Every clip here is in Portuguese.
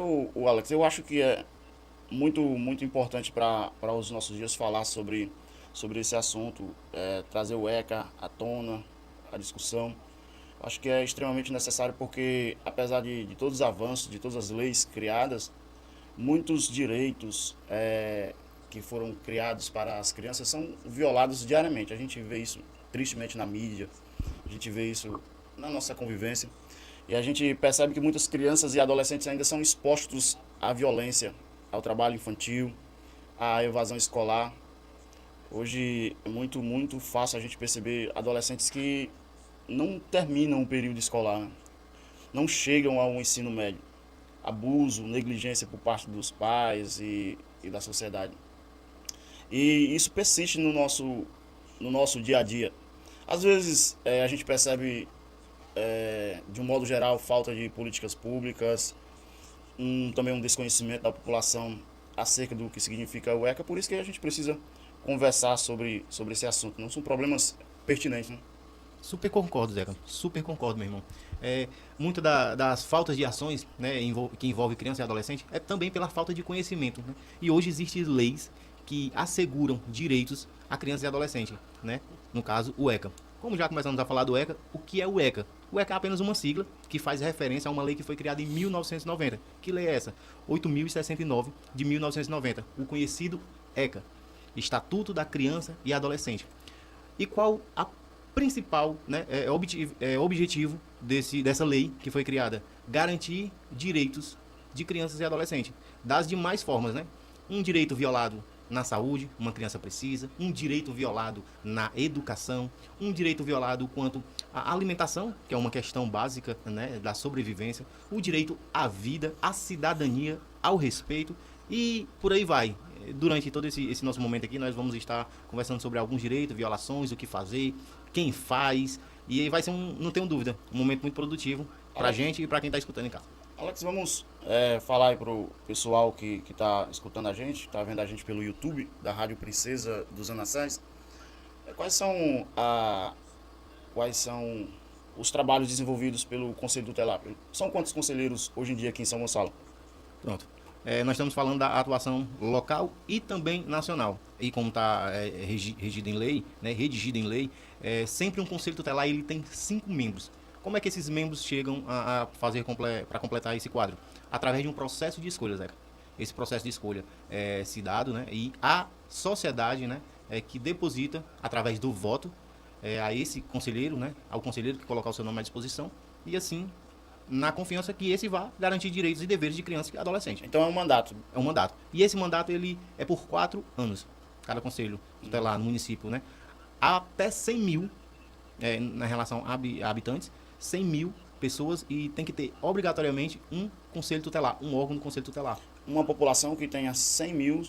O Alex, eu acho que é muito importante para os nossos dias falar sobre esse assunto, trazer o ECA à tona, a discussão. Acho que é extremamente necessário porque, apesar de todos os avanços, de todas as leis criadas, muitos direitos que foram criados para as crianças são violados diariamente. A gente vê isso tristemente na mídia, a gente vê isso na nossa convivência. E a gente percebe que muitas crianças e adolescentes ainda são expostos à violência, ao trabalho infantil, à evasão escolar. Hoje é muito fácil a gente perceber adolescentes que não terminam o período escolar, né? Não chegam ao ensino médio. Abuso, negligência por parte dos pais e da sociedade. E isso persiste no nosso dia a dia. Às vezes a gente percebe, de um modo geral, falta de políticas públicas, também um desconhecimento da população acerca do que significa o ECA, por isso que a gente precisa conversar sobre esse assunto. Não são problemas pertinentes, né? Super concordo, Zeca. Super concordo, meu irmão. Muito das faltas de ações, né, que envolve criança e adolescente é também pela falta de conhecimento, né? E hoje existem leis que asseguram direitos a criança e adolescente, né? No caso, o ECA. Como já começamos a falar do ECA, o que é o ECA? O ECA é apenas uma sigla que faz referência a uma lei que foi criada em 1990. Que lei é essa? 8.069 de 1990, o conhecido ECA, Estatuto da Criança e Adolescente. E qual a principal, né, objetivo dessa lei que foi criada? Garantir direitos de crianças e adolescentes. Das demais formas, né? Um direito violado na saúde, uma criança precisa, um direito violado na educação, um direito violado quanto à alimentação, que é uma questão básica, né, da sobrevivência, o direito à vida, à cidadania, ao respeito e por aí vai. Durante todo esse nosso momento aqui, nós vamos estar conversando sobre alguns direitos, violações, o que fazer, quem faz, e aí vai ser, não tenho dúvida, um momento muito produtivo pra Alex, gente e pra quem tá escutando em casa. Alex, vamos falar aí pro pessoal que está escutando a gente, está vendo a gente pelo YouTube da Rádio Princesa dos Anassés. Quais são, quais são os trabalhos desenvolvidos pelo Conselho Tutelar? São quantos conselheiros hoje em dia aqui em São Gonçalo? Pronto. Nós estamos falando da atuação local e também nacional. E como está regido em lei, né, redigido em lei, sempre um conselho tutelar ele tem 5 membros. Como é que esses membros chegam a fazer para completar esse quadro? Através de um processo de escolha, Zeca. Esse processo de escolha é se dado, né, e a sociedade, né, que deposita através do voto a esse conselheiro, né, ao conselheiro que colocar o seu nome à disposição e assim na confiança que esse vá garantir direitos e deveres de criança e adolescente. Então é um mandato. É um mandato. E esse mandato ele é por 4 anos. Cada conselho tutelar no município, né? Até 100 mil, na relação a habitantes, 100 mil pessoas e tem que ter obrigatoriamente um conselho tutelar, um órgão do conselho tutelar. Uma população que tenha 100 mil.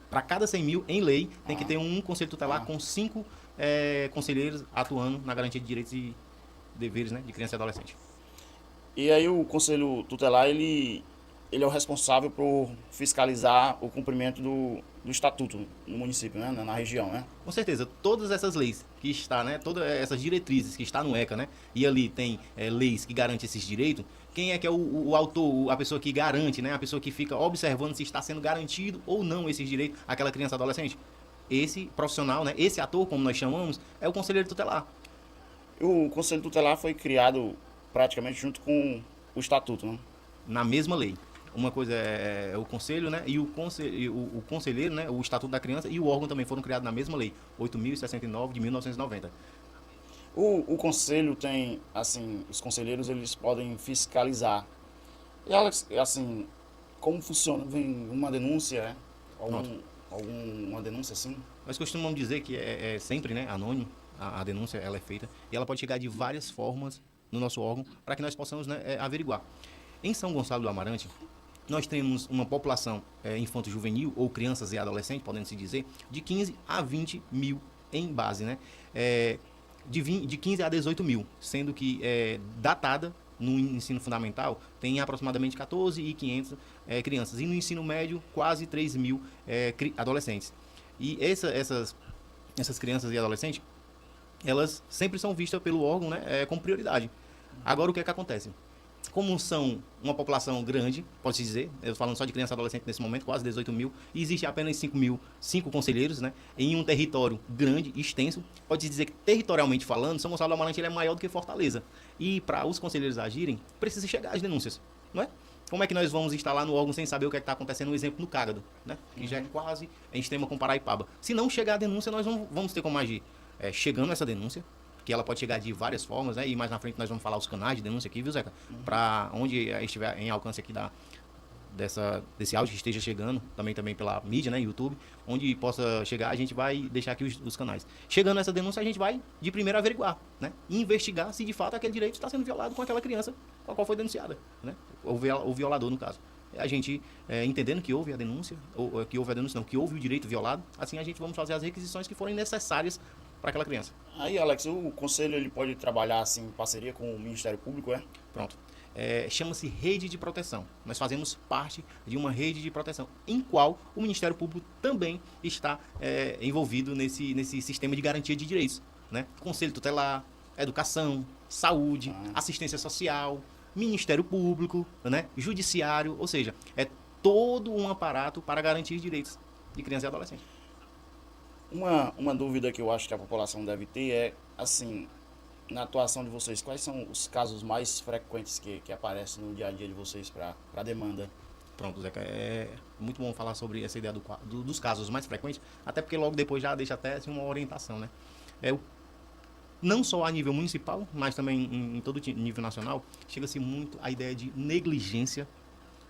Para cada 100 mil, em lei, tem que Ah, ter um conselho tutelar com 5 conselheiros atuando na garantia de direitos e deveres, né, de criança e adolescente. e aí o Conselho Tutelar, ele é o responsável por fiscalizar o cumprimento do estatuto no município, né? Na região, né? Com certeza, todas essas leis que está, né, todas essas diretrizes que está no ECA, né, e ali tem leis que garantem esses direitos, quem é que é o autor, a pessoa que garante, né, a pessoa que fica observando se está sendo garantido ou não esses direitos àquela criança adolescente? Esse profissional, né, esse ator, como nós chamamos, é o conselheiro tutelar, E o Conselho Tutelar foi criado praticamente junto com o estatuto, né? na mesma lei. Uma coisa é o conselho, né, e o conselheiro, né, o estatuto da criança e o órgão também foram criados na mesma lei, 8.069 de 1990. O conselho tem, assim, os conselheiros eles podem fiscalizar. E Alex, assim, como funciona? Vem uma denúncia, Pronto. Alguma denúncia assim? Nós costumamos dizer que é sempre, né, anônimo, a denúncia ela é feita e ela pode chegar de várias formas no nosso órgão para que nós possamos, né, averiguar. Em São Gonçalo do Amarante, nós temos uma população infanto-juvenil ou crianças e adolescentes, podendo se dizer, de 15 a 20 mil em base, né? De 15 a 18 mil, sendo que datada no ensino fundamental tem aproximadamente 14.500 crianças e no ensino médio quase 3 mil adolescentes. E essas crianças e adolescentes, elas sempre são vistas pelo órgão, né, com prioridade. Agora, o que é que acontece? como são uma população grande, pode-se dizer, eu falando só de criança e adolescente nesse momento, quase 18 mil, e existe apenas 5 conselheiros, né, em um território grande, extenso, pode-se dizer que, territorialmente falando, São Gonçalo do Amarante ele é maior do que Fortaleza. E para os conselheiros agirem, precisa chegar as denúncias, não é? Como é que nós vamos instalar no órgão sem saber o que é está acontecendo? Um exemplo no Cágado, né? Que já é quase em extrema com Paraipaba. Se não chegar a denúncia, nós vamos ter como agir. Chegando essa denúncia, que ela pode chegar de várias formas, né? E mais na frente nós vamos falar os canais de denúncia aqui, viu, Zeca? Para onde estiver em alcance aqui desse áudio que esteja chegando, também pela mídia, né, YouTube, onde possa chegar, a gente vai deixar aqui os canais. Chegando essa denúncia, a gente vai de primeiro averiguar, né? E investigar se de fato aquele direito está sendo violado com aquela criança com a qual foi denunciada, né? O violador, no caso. A gente, entendendo que houve a denúncia, que houve o direito violado, assim a gente vamos fazer as requisições que forem necessárias para aquela criança. Aí, Alex, o conselho ele pode trabalhar assim em parceria com o Ministério Público, é? Pronto. Chama-se rede de proteção. Nós fazemos parte de uma rede de proteção, em qual o Ministério Público também está envolvido nesse sistema de garantia de direitos, né? Conselho tutelar, educação, saúde, assistência social, Ministério Público, né? Judiciário, ou seja, é todo um aparato para garantir direitos de criança e adolescente. Uma dúvida que eu acho que a população deve ter é, assim, na atuação de vocês, quais são os casos mais frequentes que aparecem no dia a dia de vocês para a demanda? Pronto, Zeca, é muito bom falar sobre essa ideia dos casos mais frequentes, até porque logo depois já deixa até assim, uma orientação, né? Não só a nível municipal, mas também em todo nível nacional, chega-se muito a ideia de negligência,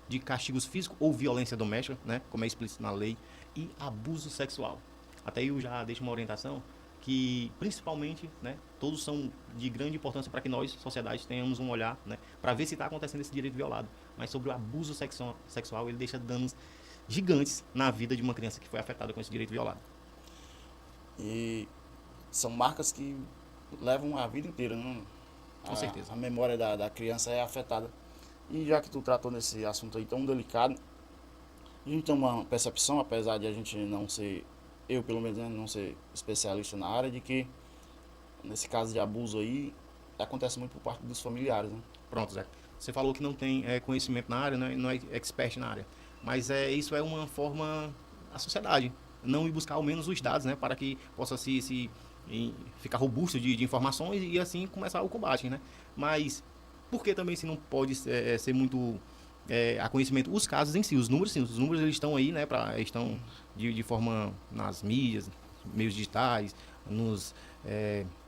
de castigos físicos ou violência doméstica, né? Como é explícito na lei, e abuso sexual. Até eu já deixo uma orientação que, principalmente, né, todos são de grande importância para que nós, sociedade, tenhamos um olhar, né, para ver se está acontecendo esse direito violado. Mas sobre o abuso sexual, ele deixa danos gigantes na vida de uma criança que foi afetada com esse direito violado. E são marcas que levam a vida inteira, né? Com certeza. A memória da criança é afetada. E já que tu tratou nesse assunto aí tão delicado, a gente tem uma percepção, apesar de a gente não ser, eu pelo menos, né, não ser especialista na área, de que nesse caso de abuso aí, acontece muito por parte dos familiares, né? Pronto, Zé. Você falou que não tem conhecimento na área, né, não é expert na área. Mas isso é uma forma, a sociedade, não ir buscar ao menos os dados, né, para que possa ficar robusto de informações e assim começar o combate, né? Mas por que também se não pode ser muito a conhecimento os casos em si, os números, sim, os números eles estão aí, né, estão de forma nas mídias, meios digitais, nos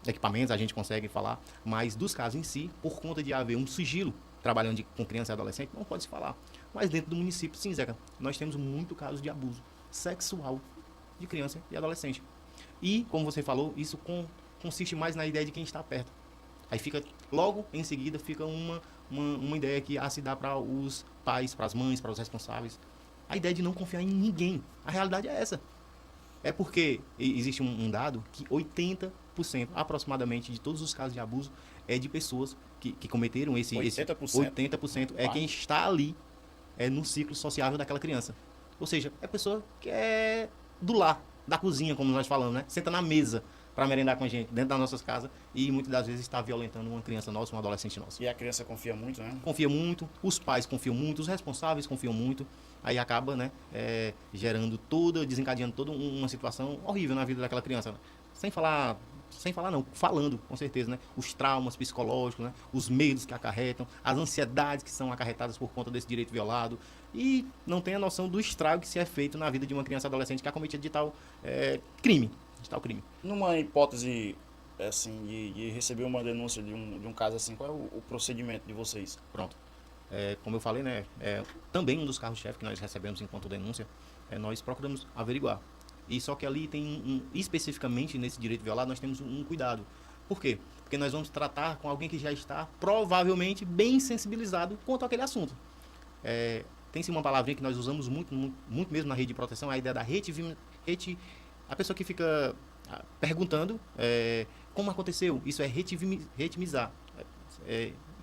equipamentos a gente consegue falar, mas dos casos em si, por conta de haver um sigilo trabalhando com criança e adolescente, não pode se falar. Mas dentro do município, sim, Zeca, nós temos muito caso de abuso sexual de criança e adolescente. E, como você falou, isso consiste mais na ideia de quem está perto. Aí fica, logo em seguida, fica uma ideia que se dá para os pais, para as mães, para os responsáveis. A ideia de não confiar em ninguém. A realidade é essa. É porque existe um dado que 80% aproximadamente de todos os casos de abuso é de pessoas que cometeram 80% é quem está ali no ciclo sociável daquela criança. Ou seja, é pessoa que é do lar, da cozinha, como nós falamos, né? Senta na mesa para merendar com a gente, dentro das nossas casas, e muitas das vezes está violentando uma criança nossa, um adolescente nosso. E a criança confia muito, né? Confia muito, os pais confiam muito, os responsáveis confiam muito, aí acaba, né, desencadeando toda uma situação horrível na vida daquela criança. Né? Falando, com certeza, né? Os traumas psicológicos, né? Os medos que acarretam, as ansiedades que são acarretadas por conta desse direito violado, e não tem a noção do estrago que se é feito na vida de uma criança e adolescente que é cometida de tal crime. Numa hipótese assim de receber uma denúncia de um caso assim, qual é o procedimento de vocês? Pronto. Como eu falei, né, também um dos carros-chefe que nós recebemos enquanto denúncia, nós procuramos averiguar. E só que ali tem, especificamente nesse direito violado, nós temos um cuidado. Por quê? Porque nós vamos tratar com alguém que já está provavelmente bem sensibilizado quanto àquele assunto. Tem-se uma palavrinha que nós usamos muito, muito, muito mesmo na rede de proteção, a ideia da a pessoa que fica perguntando como aconteceu, isso é retimizar.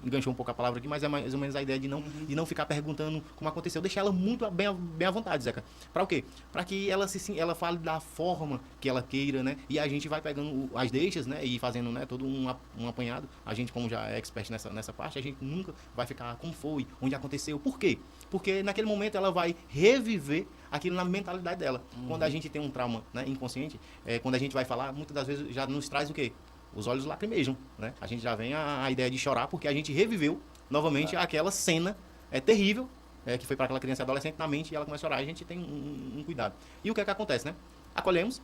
enganchou um pouco a palavra aqui, mas é mais ou menos a ideia de não ficar perguntando como aconteceu. Deixar ela muito bem à vontade, Zeca. Para o quê? Para que ela fale da forma que ela queira, né? E a gente vai pegando as deixas, né? E fazendo, né, todo um apanhado. A gente, como já é expert nessa parte, a gente nunca vai ficar como foi, onde aconteceu. Por quê? Porque naquele momento ela vai reviver aquilo na mentalidade dela. Quando a gente tem um trauma, né, inconsciente, quando a gente vai falar, muitas das vezes já nos traz o quê? Os olhos lacrimejam, né? A gente já vem a ideia de chorar porque a gente reviveu novamente aquela cena terrível que foi para aquela criança e adolescente na mente e ela começa a chorar. A gente tem um cuidado. E o que é que acontece, né? Acolhemos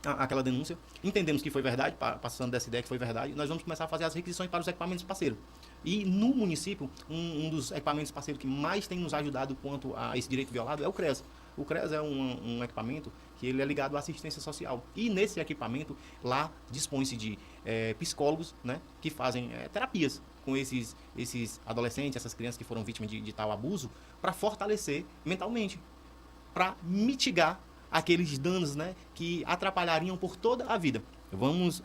aquela denúncia, entendemos que foi verdade, passando dessa ideia que foi verdade, nós vamos começar a fazer as requisições para os equipamentos parceiros. E no município, um dos equipamentos parceiros que mais tem nos ajudado quanto a esse direito violado é o CREAS. O CREAS é um equipamento que ele é ligado à assistência social. E nesse equipamento, lá dispõe-se de psicólogos, né, que fazem terapias com esses adolescentes, essas crianças que foram vítimas de tal abuso, para fortalecer mentalmente, para mitigar aqueles danos, né, que atrapalhariam por toda a vida. Vamos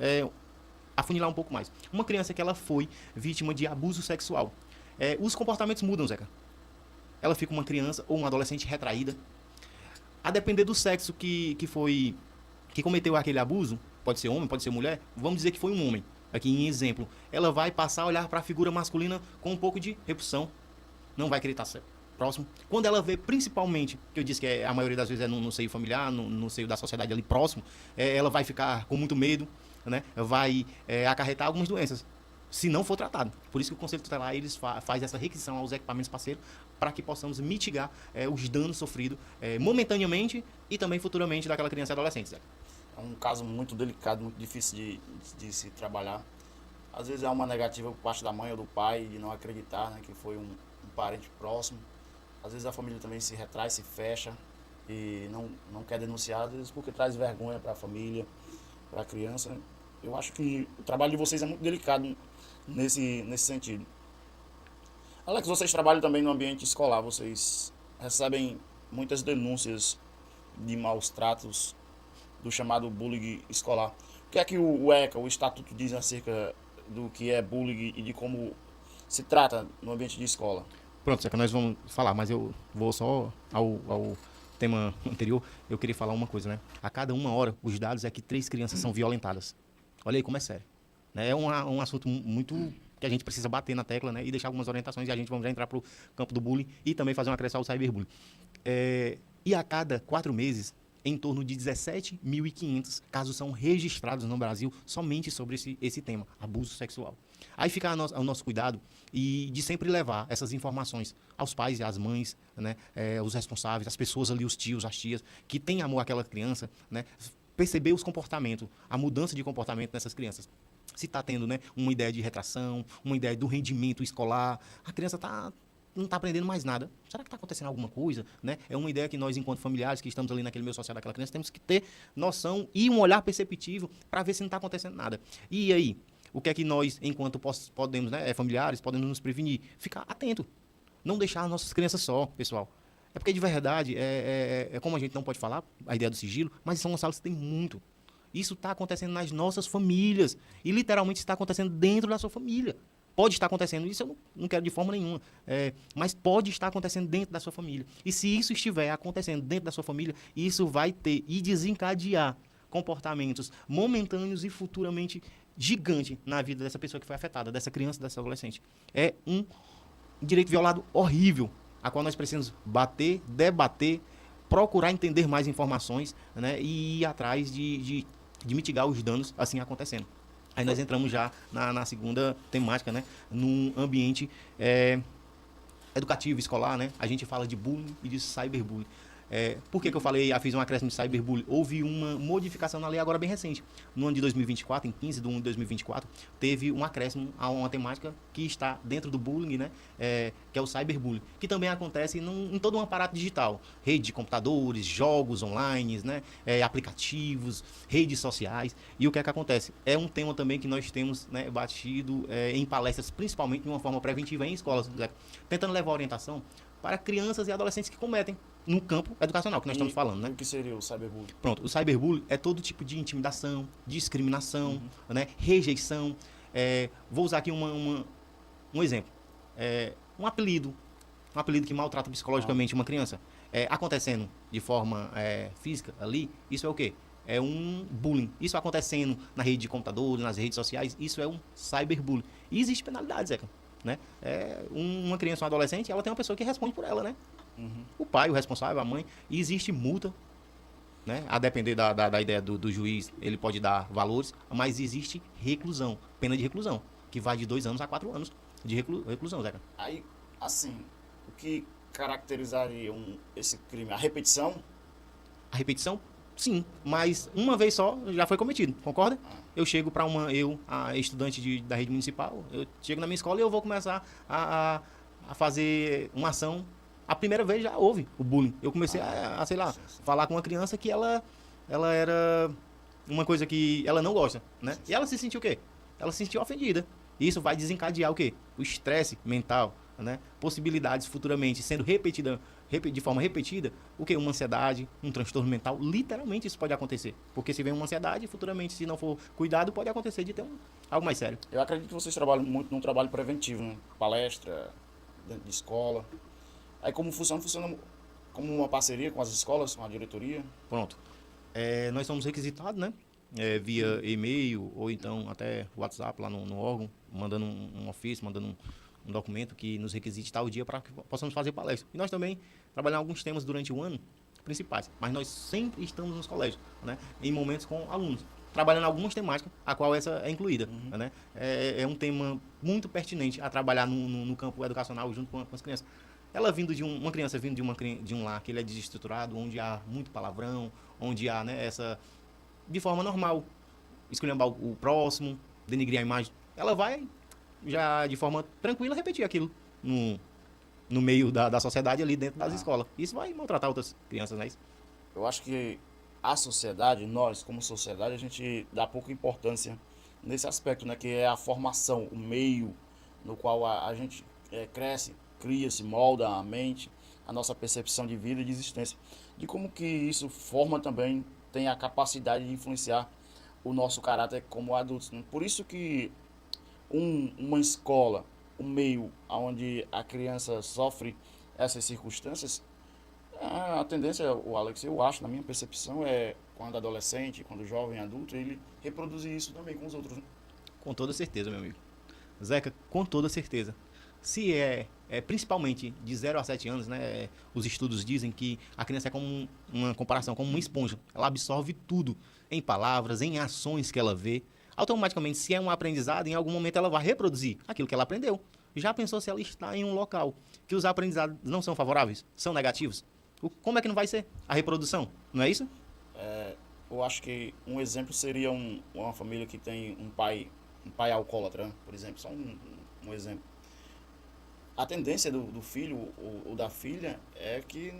afunilar um pouco mais. Uma criança que ela foi vítima de abuso sexual, os comportamentos mudam, Zeca. Ela fica uma criança ou uma adolescente retraída. A depender do sexo que cometeu aquele abuso, pode ser homem, pode ser mulher, vamos dizer que foi um homem. Aqui em exemplo, ela vai passar a olhar para a figura masculina com um pouco de repulsão, não vai querer estar próximo. Quando ela vê, principalmente, que eu disse que a maioria das vezes é no seio familiar, no seio da sociedade ali próximo, ela vai ficar com muito medo, né? Vai acarretar algumas doenças, se não for tratado. Por isso que o Conselho Tutelar eles faz essa requisição aos equipamentos parceiros para que possamos mitigar os danos sofridos momentaneamente e também futuramente daquela criança e adolescente, Zé. É um caso muito delicado, muito difícil de se trabalhar. Às vezes é uma negativa por parte da mãe ou do pai de não acreditar, né, que foi um parente próximo. Às vezes a família também se retrai, se fecha e não quer denunciar, às vezes porque traz vergonha para a família, para a criança. Eu acho que o trabalho de vocês é muito delicado nesse sentido. Alex, vocês trabalham também no ambiente escolar, vocês recebem muitas denúncias de maus tratos do chamado bullying escolar. O que é que o ECA, o Estatuto, diz acerca do que é bullying e de como se trata no ambiente de escola? Pronto, Zeca, nós vamos falar, mas eu vou só ao tema anterior, eu queria falar uma coisa, né? A cada 1 hora, os dados é que 3 crianças são violentadas. Olha aí como é sério. É um assunto muito que a gente precisa bater na tecla, né? E deixar algumas orientações e a gente vamos já entrar para o campo do bullying e também fazer uma acrescente ao cyberbullying. E a cada 4 meses, em torno de 17.500 casos são registrados no Brasil somente sobre esse tema, abuso sexual. Aí fica ao nosso cuidado e de sempre levar essas informações aos pais e às mães, né, os responsáveis, as pessoas ali, os tios, as tias, que têm amor àquela criança, né, perceber os comportamentos, a mudança de comportamento nessas crianças. Se está tendo, né, uma ideia de retração, uma ideia do rendimento escolar, a criança não está aprendendo mais nada. Será que está acontecendo alguma coisa? Né? É uma ideia que nós, enquanto familiares, que estamos ali naquele meio social daquela criança, temos que ter noção e um olhar perceptivo para ver se não está acontecendo nada. E aí, o que é que nós, enquanto podemos, né, familiares, podemos nos prevenir? Ficar atento. Não deixar as nossas crianças só, pessoal. É porque, de verdade, como a gente não pode falar, a ideia do sigilo, mas em São Gonçalo tem muito. Isso está acontecendo nas nossas famílias. E, literalmente, está acontecendo dentro da sua família. Pode estar acontecendo, isso eu não quero de forma nenhuma, mas pode estar acontecendo dentro da sua família. E se isso estiver acontecendo dentro da sua família, isso vai ter e desencadear comportamentos momentâneos e futuramente gigantes na vida dessa pessoa que foi afetada, dessa criança, dessa adolescente. É um direito violado horrível, a qual nós precisamos bater, debater, procurar entender mais informações, né, e ir atrás de mitigar os danos assim acontecendo. Aí nós entramos já na segunda temática, né? Num ambiente educativo, escolar, né? A gente fala de bullying e de cyberbullying. Por que eu falei, fiz um acréscimo de cyberbullying? Houve uma modificação na lei agora bem recente. No ano de 2024, em 15 de 1 de 2024, teve um acréscimo a uma temática que está dentro do bullying, né? Que é o cyberbullying, que também acontece em todo um aparato digital. Rede de computadores, jogos online, né? Aplicativos, redes sociais. E o que é que acontece? É um tema também que nós temos, né, batido em palestras, principalmente de uma forma preventiva em escolas, né? Tentando levar orientação para crianças e adolescentes que cometem no campo educacional, que nós estamos falando, né? O que seria o cyberbullying? Pronto, o cyberbullying é todo tipo de intimidação, discriminação, né? Rejeição. Vou usar aqui Um exemplo, um apelido que maltrata psicologicamente uma criança, acontecendo de forma física ali, isso é o quê? É um bullying. Isso acontecendo na rede de computador, nas redes sociais, isso é um cyberbullying. E existe penalidade, Zeca. Né? Uma criança, um adolescente, ela tem uma pessoa que responde por ela, né? Uhum. O pai, o responsável, a mãe. E existe multa, né? A depender da ideia do juiz, ele pode dar valores, mas existe reclusão, pena de reclusão, que vai de 2 anos a 4 anos de reclusão, Zeca. Aí, assim, o que caracterizaria esse crime? A repetição? A repetição, sim, mas uma vez só já foi cometido, concorda? Eu chego para a estudante da rede municipal, eu chego na minha escola e eu vou começar a fazer uma ação. A primeira vez já houve o bullying. Eu comecei sei lá, falar com uma criança que ela era uma coisa que ela não gosta, né? E ela se sentiu o quê? Ela se sentiu ofendida. E isso vai desencadear o quê? O estresse mental, né? Possibilidades futuramente sendo repetida de forma repetida, o que? Uma ansiedade, um transtorno mental, literalmente isso pode acontecer. Porque se vem uma ansiedade, futuramente, se não for cuidado, pode acontecer de ter algo mais sério. Eu acredito que vocês trabalham muito num trabalho preventivo, né? Palestra, dentro de escola. Aí como funciona? Funciona como uma parceria com as escolas, com a diretoria? Pronto. Nós somos requisitados, né? Via e-mail ou então até WhatsApp lá no órgão, mandando um ofício, mandando um documento que nos requisite tal dia para que possamos fazer palestra. E nós também trabalhamos alguns temas durante o ano principais, mas nós sempre estamos nos colégios, né? Em momentos com alunos, trabalhando algumas temáticas, a qual essa é incluída. Né? É um tema muito pertinente a trabalhar no campo educacional junto com as crianças. Ela vindo uma criança vindo de um lar que ele é desestruturado, onde há muito palavrão, onde há, né, de forma normal, esculhambar o próximo, denigrir a imagem, ela vai já de forma tranquila repetir aquilo no meio da sociedade ali dentro das escolas. Isso vai maltratar outras crianças, né? Eu acho que a sociedade, nós como sociedade, a gente dá pouca importância nesse aspecto, né? Que é a formação, o meio no qual a gente cresce, cria-se, molda a mente, a nossa percepção de vida e de existência. De como que isso forma também, tem a capacidade de influenciar o nosso caráter como adultos. Né? Por isso que uma escola, um meio onde a criança sofre essas circunstâncias, a tendência, o Alex, eu acho, na minha percepção, é quando adolescente, quando jovem, adulto, ele reproduzir isso também com os outros. Né? Com toda certeza, meu amigo. Zeca, com toda certeza. Se principalmente de 0 a 7 anos, né? Os estudos dizem que a criança é como uma comparação, como uma esponja. Ela absorve tudo em palavras, em ações que ela vê. Automaticamente, se é um aprendizado, em algum momento ela vai reproduzir aquilo que ela aprendeu. Já pensou se ela está em um local que os aprendizados não são favoráveis, são negativos? Como é que não vai ser a reprodução? Não é isso? Eu acho que um exemplo seria uma família que tem um pai alcoólatra, né? Por exemplo, só um exemplo. A tendência do filho ou da filha é que,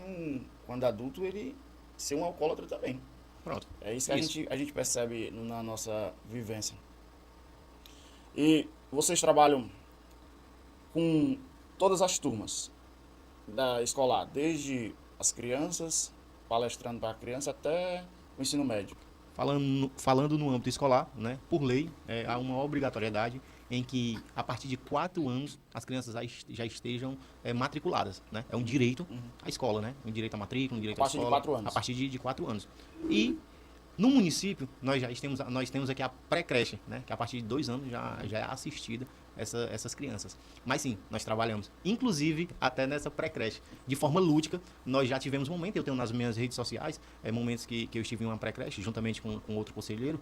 quando adulto, ele ser um alcoólatra também. Pronto. É isso que a gente percebe na nossa vivência. E vocês trabalham com todas as turmas da escolar, desde as crianças, palestrando para a criança, até o ensino médio. Falando no âmbito escolar, né, por lei, há uma obrigatoriedade em que, a partir de 4 anos, as crianças já estejam matriculadas. Né? É um direito à escola, né? Um direito à matrícula, um direito à escola. A partir de 4 anos. A partir de 4 anos. E, no município, nós temos aqui a pré-creche, né? Que a partir de 2 anos já é assistida essas crianças. Mas sim, nós trabalhamos, inclusive, até nessa pré-creche. De forma lúdica, nós já tivemos momentos, eu tenho nas minhas redes sociais, momentos que eu estive em uma pré-creche, juntamente com outro conselheiro,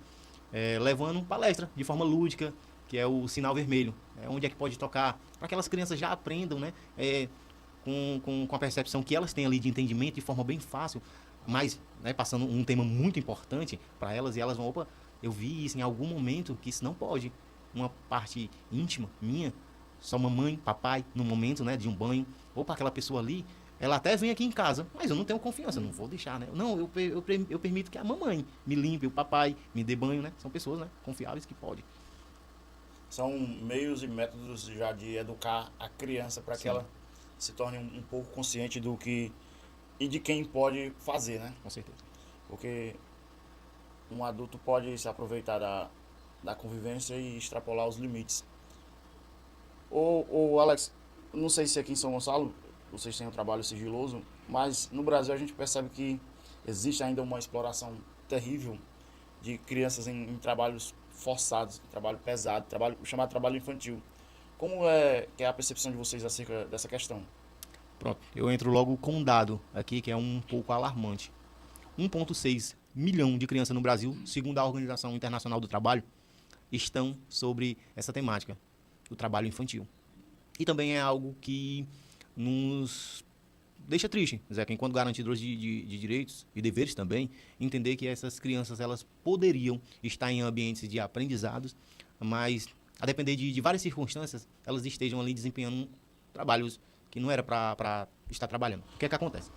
levando palestra de forma lúdica, que é o sinal vermelho, onde é que pode tocar, para que aquelas crianças já aprendam, né, com a percepção que elas têm ali de entendimento de forma bem fácil, mas, né, passando um tema muito importante para elas, e elas vão, opa, eu vi isso em algum momento, que isso não pode, uma parte íntima minha, só mamãe, papai, no momento, né, de um banho, opa, aquela pessoa ali, ela até vem aqui em casa, mas eu não tenho confiança, não vou deixar, né? Não, eu permito que a mamãe me limpe, o papai me dê banho, né? São pessoas, né, confiáveis que podem. São meios e métodos já de educar a criança para que ela se torne um pouco consciente do que e de quem pode fazer, né? Com certeza. Porque um adulto pode se aproveitar da convivência e extrapolar os limites. Alex, não sei se aqui em São Gonçalo vocês têm um trabalho sigiloso, mas no Brasil a gente percebe que existe ainda uma exploração terrível de crianças em trabalhos forçados, trabalho pesado, chamado trabalho infantil. Como é que é a percepção de vocês acerca dessa questão? Pronto, eu entro logo com um dado aqui que é um pouco alarmante. 1,6 milhão de crianças no Brasil, segundo a Organização Internacional do Trabalho, estão sobre essa temática, o trabalho infantil. E também é algo que nos deixa triste, Zeca, enquanto garantidores de direitos e deveres também, entender que essas crianças elas poderiam estar em ambientes de aprendizados, mas a depender de várias circunstâncias, elas estejam ali desempenhando trabalhos que não era para estar trabalhando. O que é que acontece?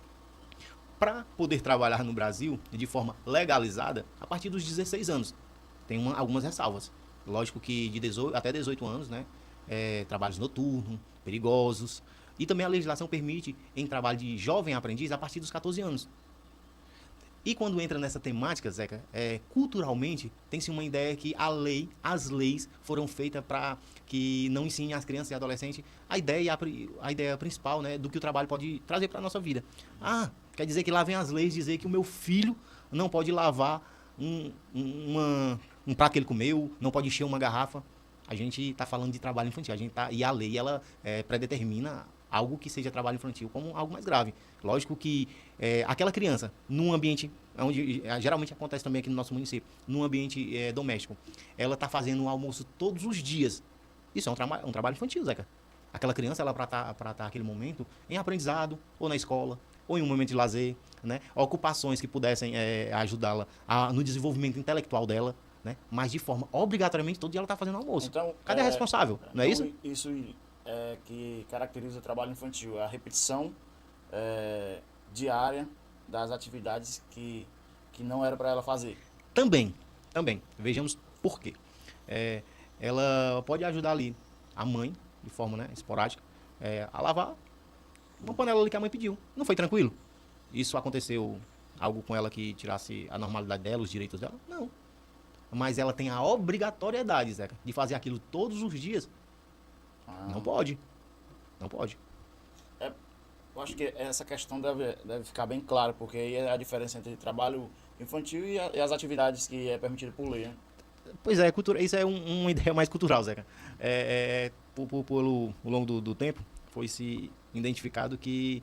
Para poder trabalhar no Brasil de forma legalizada, a partir dos 16 anos, tem algumas ressalvas. Lógico que de 18, até 18 anos, né? Trabalhos noturnos, perigosos. E também a legislação permite em trabalho de jovem aprendiz a partir dos 14 anos. E quando entra nessa temática, Zeca, culturalmente tem-se uma ideia que as leis foram feitas para que não ensinem às crianças e adolescentes a ideia principal, né, do que o trabalho pode trazer para a nossa vida. Ah, quer dizer que lá vem as leis dizer que o meu filho não pode lavar um prato que ele comeu, não pode encher uma garrafa. A gente está falando de trabalho infantil, e a lei ela predetermina algo que seja trabalho infantil como algo mais grave. Lógico que aquela criança, num ambiente onde geralmente acontece também aqui no nosso município, num ambiente doméstico, ela está fazendo um almoço todos os dias. Isso é um trabalho infantil, Zeca. Aquela criança, ela para estar naquele momento em aprendizado, ou na escola, ou em um momento de lazer, né? Ocupações que pudessem ajudá-la no desenvolvimento intelectual dela, né? Mas de forma, obrigatoriamente, todo dia ela está fazendo almoço. Então, Cadê a responsável? Não é isso? Isso é que caracteriza o trabalho infantil, é a repetição diária das atividades que não era para ela fazer. Também. Vejamos por quê. Ela pode ajudar ali a mãe, de forma, né, esporádica, a lavar uma panela ali que a mãe pediu. Não foi tranquilo? Isso aconteceu algo com ela que tirasse a normalidade dela, os direitos dela? Não. Mas ela tem a obrigatoriedade, Zeca, de fazer aquilo todos os dias. Não pode. Não pode. Eu acho que essa questão deve ficar bem clara, porque aí é a diferença entre trabalho infantil e as atividades que é permitido por lei, né? Pois é, isso é uma ideia mais cultural, Zeca. Pelo longo do tempo, foi se identificado que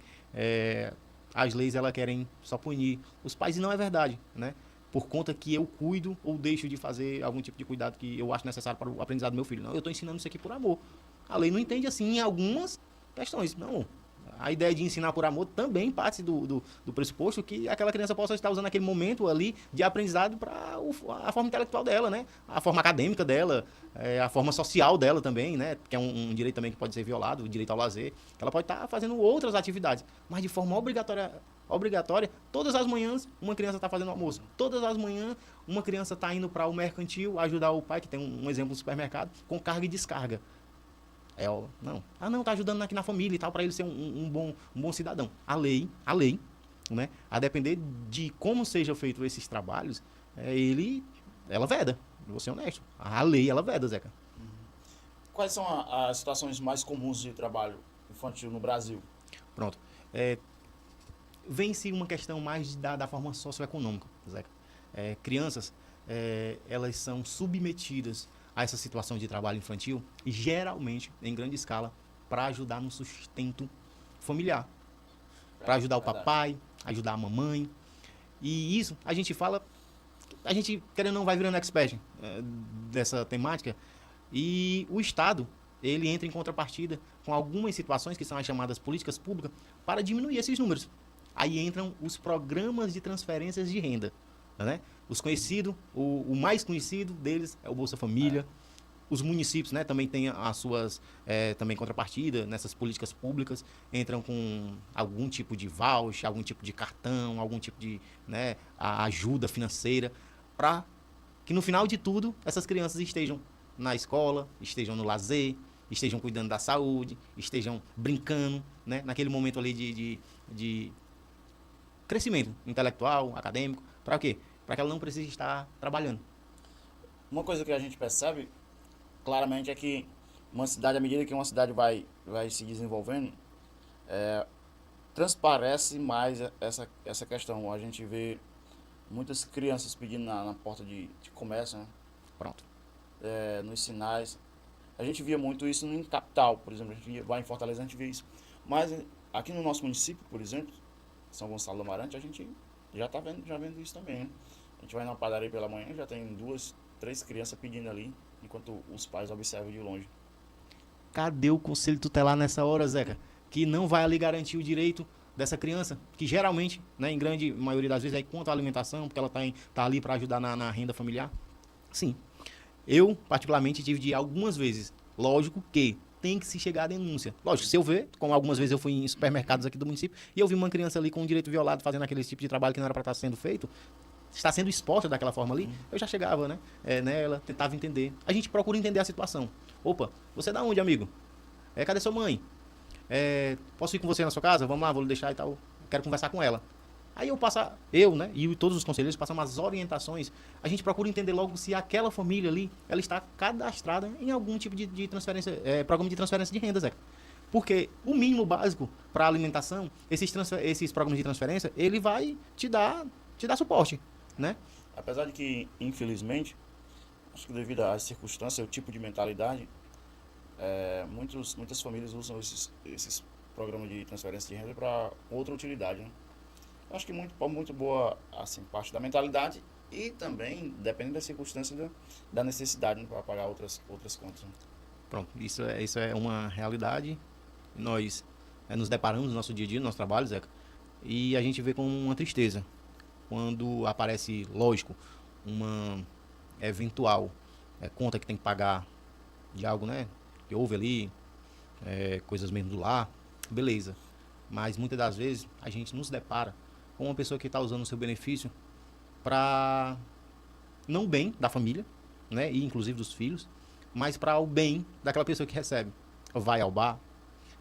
as leis elas querem só punir os pais, e não é verdade, né? Por conta que eu cuido ou deixo de fazer algum tipo de cuidado que eu acho necessário para o aprendizado do meu filho. Não, eu estou ensinando isso aqui por amor. A lei não entende assim em algumas questões. Não. A ideia de ensinar por amor também parte do pressuposto que aquela criança possa estar usando aquele momento ali de aprendizado para a forma intelectual dela, né? A forma acadêmica dela, a forma social dela também, né? Que é um direito também que pode ser violado, o direito ao lazer. Ela pode estar fazendo outras atividades, mas de forma obrigatória, todas as manhãs uma criança está fazendo almoço. Todas as manhãs uma criança está indo para o mercantil ajudar o pai, que tem um exemplo no supermercado, com carga e descarga. Tá ajudando aqui na família e tal, para ele ser um bom cidadão. A lei, né, a depender de como sejam feitos esses trabalhos, ela veda. Vou ser honesto. A lei, ela veda, Zeca. Quais são as situações mais comuns de trabalho infantil no Brasil? Pronto. Vem-se uma questão mais da forma socioeconômica, Zeca. Crianças, elas são submetidas a essa situação de trabalho infantil, geralmente, em grande escala, para ajudar no sustento familiar. Para ajudar o papai, ajudar a mamãe. E isso, a gente querendo ou não, vai virando expert dessa temática. E o Estado, ele entra em contrapartida com algumas situações que são as chamadas políticas públicas para diminuir esses números. Aí entram os programas de transferências de renda, né? Os conhecidos, o mais conhecido deles é o Bolsa Família. Os municípios, né, também têm as suas também contrapartida nessas políticas públicas, entram com algum tipo de voucher, algum tipo de cartão, algum tipo de, né, ajuda financeira, para que no final de tudo essas crianças estejam na escola, estejam no lazer, estejam cuidando da saúde, estejam brincando, né, naquele momento ali de crescimento intelectual, acadêmico. Para quê? Para que ela não precise estar trabalhando. Uma coisa que a gente percebe claramente é que uma cidade, à medida que uma cidade vai se desenvolvendo, transparece mais essa questão. A gente vê muitas crianças pedindo na porta de comércio, né? Pronto. Nos sinais. A gente via muito isso em capital, por exemplo. A gente vai em Fortaleza, a gente vê isso. Mas aqui no nosso município, por exemplo, São Gonçalo do Amarante, a gente já vendo isso também, né? A gente vai na padaria pela manhã, já tem 2, 3 crianças pedindo ali, enquanto os pais observam de longe. Cadê o conselho tutelar nessa hora, Zeca? Que não vai ali garantir o direito dessa criança, que geralmente, né, em grande maioria das vezes, é contra a alimentação, porque ela tá ali para ajudar na renda familiar. Sim. Eu, particularmente, tive de ir algumas vezes. Lógico que tem que se chegar à denúncia. Lógico, se eu ver, como algumas vezes eu fui em supermercados aqui do município, e eu vi uma criança ali com um direito violado fazendo aquele tipo de trabalho que não era para estar sendo feito, está sendo exposta daquela forma ali, eu já chegava, né, nela, tentava entender. A gente procura entender a situação. Opa, você é da onde, amigo? Cadê sua mãe? Posso ir com você na sua casa? Vamos lá, vou lhe deixar e tal. Quero conversar com ela. Aí eu, né, e todos os conselheiros passamos as orientações. A gente procura entender logo se aquela família ali, ela está cadastrada em algum tipo de transferência, programa de transferência de renda, Zé. Porque o mínimo básico para alimentação, esses programas de transferência, ele vai te dar suporte, né? Apesar de que, infelizmente, acho que devido às circunstâncias, o tipo de mentalidade, muitas famílias usam esses programas de transferência de renda para outra utilidade, né? Acho que muito boa, assim, parte da mentalidade e também depende das circunstâncias da necessidade, né, para pagar outras contas, né? Pronto, isso é uma realidade. Nós nos deparamos no nosso dia a dia, no nosso trabalho, Zeca, e a gente vê com uma tristeza quando aparece, lógico, uma eventual conta que tem que pagar de algo, né, que houve ali, coisas mesmo do lar, beleza. Mas muitas das vezes a gente nos depara com uma pessoa que está usando o seu benefício para não o bem da família, né, e inclusive dos filhos, mas para o bem daquela pessoa que recebe. Vai ao bar,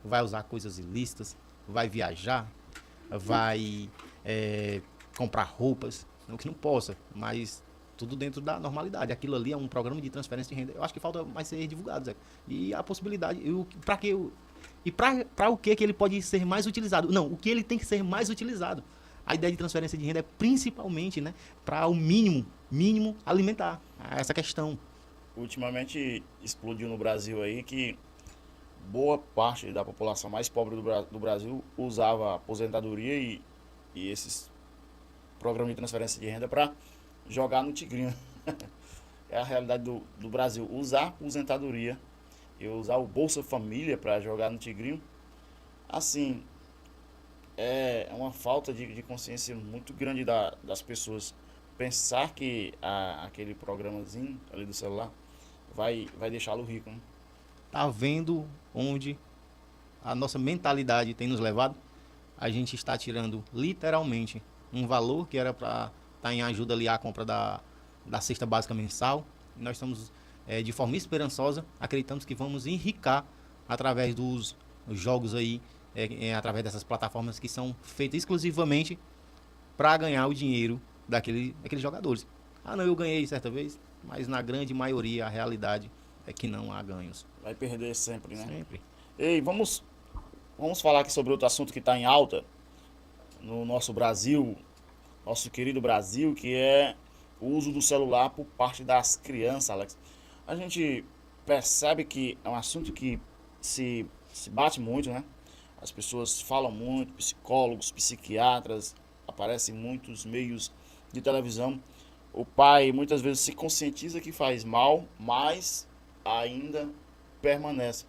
vai usar coisas ilícitas, vai viajar, vai comprar roupas, não que não possa, mas tudo dentro da normalidade. Aquilo ali é um programa de transferência de renda. Eu acho que falta mais ser divulgado, Zé. E a possibilidade, para que e para o que ele pode ser mais utilizado? Não, o que ele tem que ser mais utilizado? A ideia de transferência de renda é principalmente, né, para o mínimo alimentar essa questão. Ultimamente explodiu no Brasil aí que boa parte da população mais pobre do Brasil usava a aposentadoria e esses programas de transferência de renda para jogar no tigrinho. É a realidade do Brasil. Usar a aposentadoria e usar o Bolsa Família para jogar no tigrinho, assim, é uma falta de consciência muito grande das pessoas. Pensar que aquele programazinho ali do celular vai deixá-lo rico, né? Tá vendo onde a nossa mentalidade tem nos levado? A gente está tirando literalmente um valor que era para estar em ajuda ali à compra da cesta básica mensal. E nós estamos, de forma esperançosa, acreditamos que vamos enricar através dos jogos aí, através dessas plataformas que são feitas exclusivamente para ganhar o dinheiro daqueles jogadores. Ah, não, eu ganhei certa vez, mas na grande maioria a realidade é que não há ganhos. Vai perder sempre, né? Sempre. Ei, vamos falar aqui sobre outro assunto que está em alta no nosso Brasil, nosso querido Brasil, que é o uso do celular por parte das crianças, Alex. A gente percebe que é um assunto que se bate muito, né? As pessoas falam muito, psicólogos, psiquiatras, aparecem em muitos meios de televisão. O pai muitas vezes se conscientiza que faz mal, mas ainda permanece.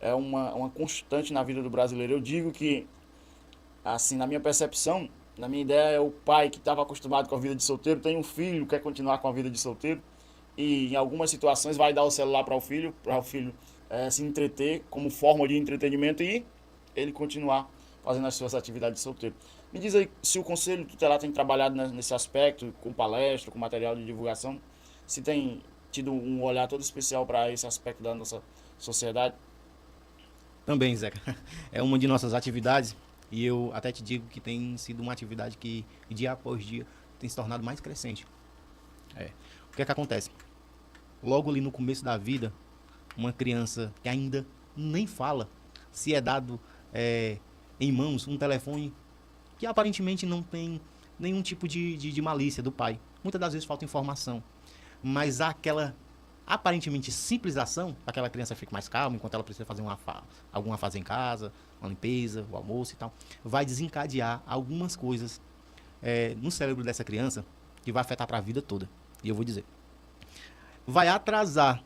É uma constante na vida do brasileiro. Eu digo que, assim, na minha percepção, na minha ideia, é o pai que estava acostumado com a vida de solteiro, tem um filho, quer continuar com a vida de solteiro, e em algumas situações vai dar o celular para o filho se entreter como forma de entretenimento e ele continuar fazendo as suas atividades de solteiro. Me diz aí se o Conselho Tutelar tem trabalhado nesse aspecto, com palestra, com material de divulgação, se tem tido um olhar todo especial para esse aspecto da nossa sociedade. Também, Zeca. É uma de nossas atividades e eu até te digo que tem sido uma atividade que, dia após dia, tem se tornado mais crescente. O que é que acontece? Logo ali no começo da vida, uma criança que ainda nem fala, se é dado em mãos um telefone que aparentemente não tem nenhum tipo de malícia do pai. Muitas das vezes falta informação, mas há aquela aparentemente simples ação, aquela criança fica mais calma enquanto ela precisa fazer alguma fase em casa, uma limpeza, o almoço e tal, vai desencadear algumas coisas no cérebro dessa criança que vai afetar para a vida toda. E eu vou dizer, vai atrasar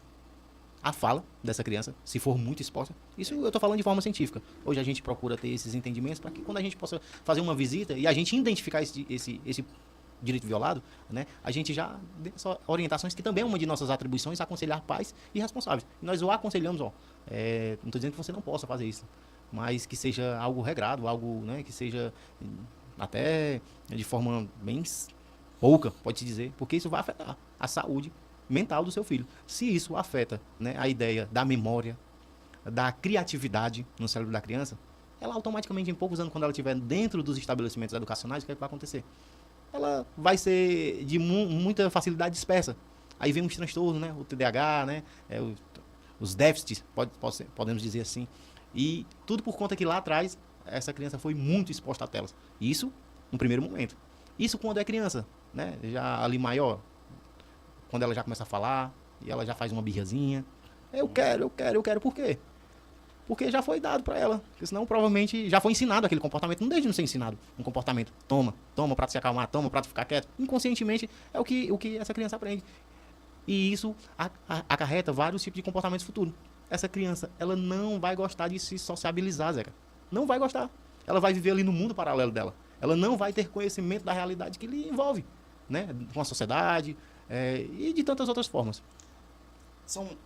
a fala dessa criança, se for muito exposta. Isso eu estou falando de forma científica. Hoje a gente procura ter esses entendimentos para que quando a gente possa fazer uma visita e a gente identificar esse direito violado, né, a gente já dê orientações, que também é uma de nossas atribuições, aconselhar pais e responsáveis. E nós o aconselhamos, não estou dizendo que você não possa fazer isso, mas que seja algo regrado, algo, né, que seja até de forma bem pouca, pode-se dizer, porque isso vai afetar a saúde mental do seu filho. Se isso afeta, né, a ideia da memória, da criatividade no cérebro da criança, ela automaticamente, em poucos anos, quando ela estiver dentro dos estabelecimentos educacionais, o que é que vai acontecer? Ela vai ser de muita facilidade dispersa. Aí vem uns transtornos, né, o TDAH, né, os déficits, podemos dizer assim. E tudo por conta que lá atrás essa criança foi muito exposta a telas. Isso no primeiro momento. Isso quando é criança, né, já ali maior, quando ela já começa a falar e ela já faz uma birrazinha. Eu quero. Por quê? Porque já foi dado para ela. Porque senão provavelmente já foi ensinado aquele comportamento. Não deixa de não ser ensinado um comportamento. Toma para se acalmar, toma para ficar quieto. Inconscientemente é o que essa criança aprende. E isso acarreta vários tipos de comportamentos futuros. Essa criança, ela não vai gostar de se sociabilizar, Zeca. Não vai gostar. Ela vai viver ali no mundo paralelo dela. Ela não vai ter conhecimento da realidade que lhe envolve, né, com a sociedade, e de tantas outras formas.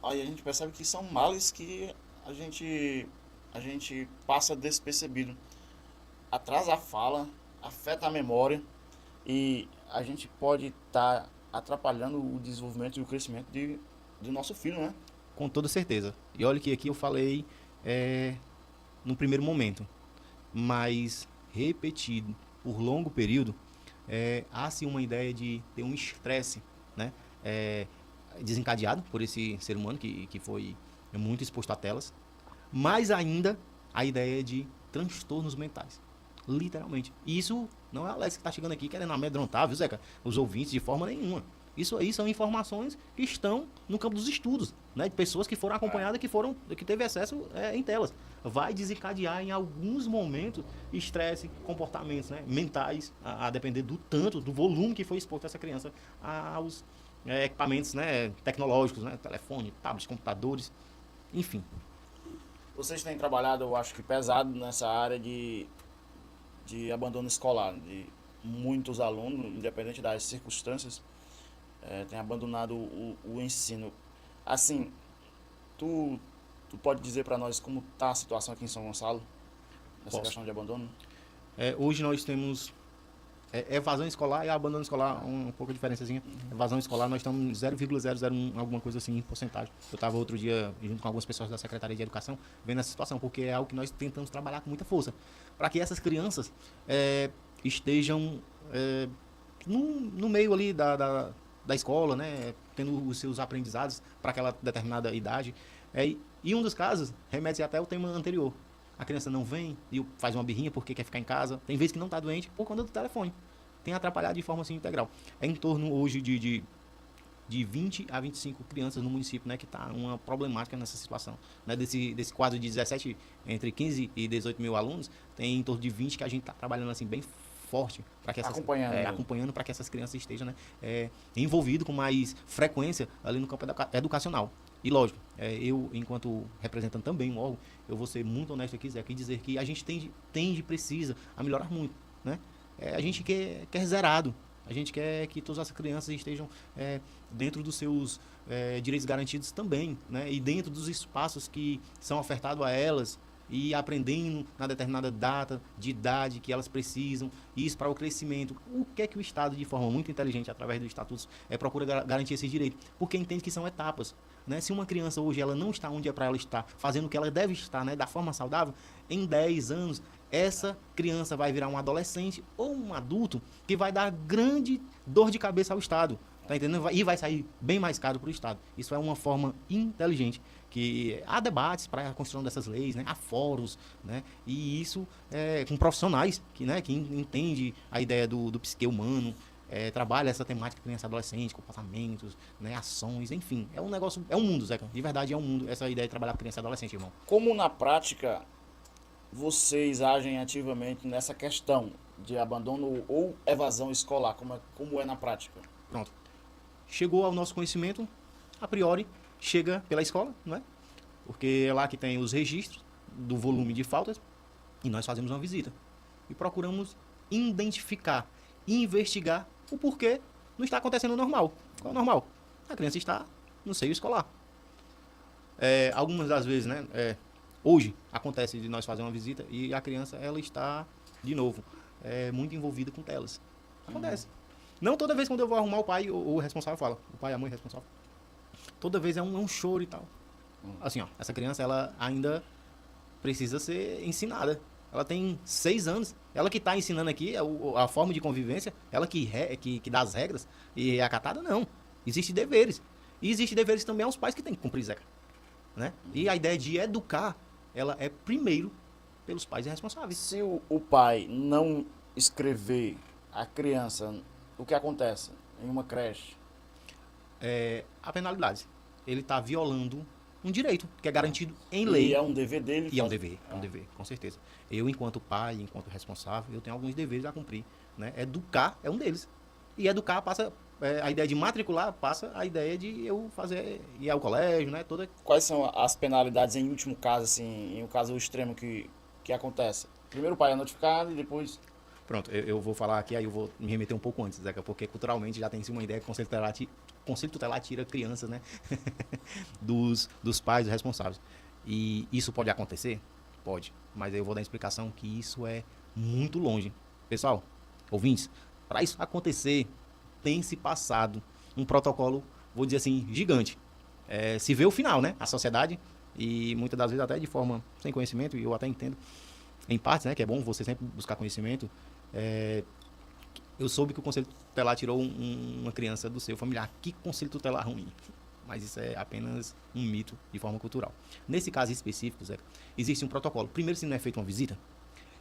Aí a gente percebe que são males que a gente passa despercebido. Atrasa a fala, afeta a memória e a gente pode estar atrapalhando o desenvolvimento e o crescimento do nosso filho, né? Com toda certeza. E olha que aqui eu falei no primeiro momento, mas repetido por longo período, há-se uma ideia de ter um estresse, né, desencadeado por esse ser humano que foi muito exposto a telas, mas ainda a ideia de transtornos mentais, literalmente. E isso não é a Alex que está chegando aqui querendo amedrontar, viu, Zeca, os ouvintes de forma nenhuma. Isso aí são informações que estão no campo dos estudos, né, de pessoas que foram acompanhadas, que teve acesso em telas. Vai desencadear em alguns momentos estresse, comportamentos, né, mentais, a depender do volume que foi exposto essa criança aos equipamentos, né, tecnológicos, né, telefone, tablets, computadores, enfim. Vocês têm trabalhado, eu acho que pesado nessa área de abandono escolar, de muitos alunos, independente das circunstâncias, têm abandonado o ensino. Assim, tu pode dizer para nós como está a situação aqui em São Gonçalo, nessa questão de abandono? Hoje nós temos evasão escolar e abandono escolar, um pouco de diferençazinha. Evasão escolar, nós estamos em 0,001, alguma coisa assim, em porcentagem. Eu estava outro dia, junto com algumas pessoas da Secretaria de Educação, vendo essa situação, porque é algo que nós tentamos trabalhar com muita força, para que essas crianças estejam no meio ali da escola, né, tendo os seus aprendizados para aquela determinada idade. E um dos casos remete até ao tema anterior. A criança não vem e faz uma birrinha porque quer ficar em casa. Tem vezes que não está doente por conta do telefone. Tem atrapalhado de forma assim integral. É em torno hoje de 20 a 25 crianças no município, né, que está uma problemática nessa situação. Né, desse quadro de 17, entre 15 e 18 mil alunos, tem em torno de 20 que a gente está trabalhando assim bem forte para que acompanhando para que essas crianças estejam, né, envolvidas com mais frequência ali no campo educacional. E lógico, eu, enquanto representando também um órgão, eu vou ser muito honesto aqui, Zé, e dizer que a gente precisa a melhorar muito, né? A gente quer zerado, a gente quer que todas as crianças estejam dentro dos seus direitos garantidos também, né? E dentro dos espaços que são ofertados a elas, e aprendendo na determinada data de idade que elas precisam, isso para o crescimento. O que é que o Estado, de forma muito inteligente, através dos estatutos, procura garantir esse direito? Porque entende que são etapas. Né? Se uma criança hoje ela não está onde é para ela estar, fazendo o que ela deve estar, né, da forma saudável, em 10 anos, essa criança vai virar um adolescente ou um adulto que vai dar grande dor de cabeça ao Estado. Tá entendendo? E vai sair bem mais caro para o Estado. Isso é uma forma inteligente, que há debates para a construção dessas leis, né? Há fóruns, né? E isso com profissionais que, né, que entende a ideia do psique humano, trabalha essa temática criança e adolescente, comportamentos, né, ações, enfim. É um negócio, é um mundo, Zeca. De verdade é um mundo, essa ideia de trabalhar com criança e adolescente, irmão. Como na prática vocês agem ativamente nessa questão de abandono ou evasão escolar? Como é na prática? Pronto. Chegou ao nosso conhecimento, a priori, chega pela escola, não é? Porque é lá que tem os registros do volume de faltas e nós fazemos uma visita. E procuramos identificar e investigar o porquê não está acontecendo normal. Qual é o normal? A criança está no seio escolar. Algumas das vezes, né? Hoje acontece de nós fazer uma visita e a criança ela está, de novo, muito envolvida com telas. Acontece. Não toda vez quando eu vou arrumar o pai, o responsável fala. O pai e a mãe responsável. Toda vez é um choro e tal. Assim, ó, essa criança ela ainda precisa ser ensinada. Ela tem 6 anos. Ela que está ensinando aqui a forma de convivência, ela que dá as regras e é acatada, não. Existem deveres. E existem deveres também aos pais que têm que cumprir, Zeca. Né? E a ideia de educar, ela é primeiro pelos pais responsáveis. Se o pai não escrever a criança, o que acontece em uma creche? A penalidade. Ele está violando um direito que é garantido em lei. E é um dever dele? E é um dever, com certeza. Eu, enquanto pai, enquanto responsável, eu tenho alguns deveres a cumprir. Né? Educar é um deles. E educar passa... a ideia de matricular passa a ideia de eu ir ao colégio, né? Quais são as penalidades em último caso, assim, em um caso extremo que acontece? Primeiro o pai é notificado e depois... Pronto, eu vou falar aqui, aí eu vou me remeter um pouco antes, Zeca, porque culturalmente já tem-se uma ideia que o Conselho Tutelar tira crianças, né? dos pais, dos responsáveis. E isso pode acontecer? Pode. Mas eu vou dar a explicação que isso é muito longe. Pessoal, ouvintes, para isso acontecer, tem se passado um protocolo, vou dizer assim, gigante. Se vê o final, né? A sociedade, e muitas das vezes até de forma sem conhecimento, e eu até entendo, em partes, né? Que é bom você sempre buscar conhecimento. Eu soube que o Conselho Tutelar tirou uma criança do seu familiar. Que Conselho Tutelar ruim. Mas isso é apenas um mito de forma cultural. Nesse caso específico, Zé, existe um protocolo. Primeiro, se não é feita uma visita,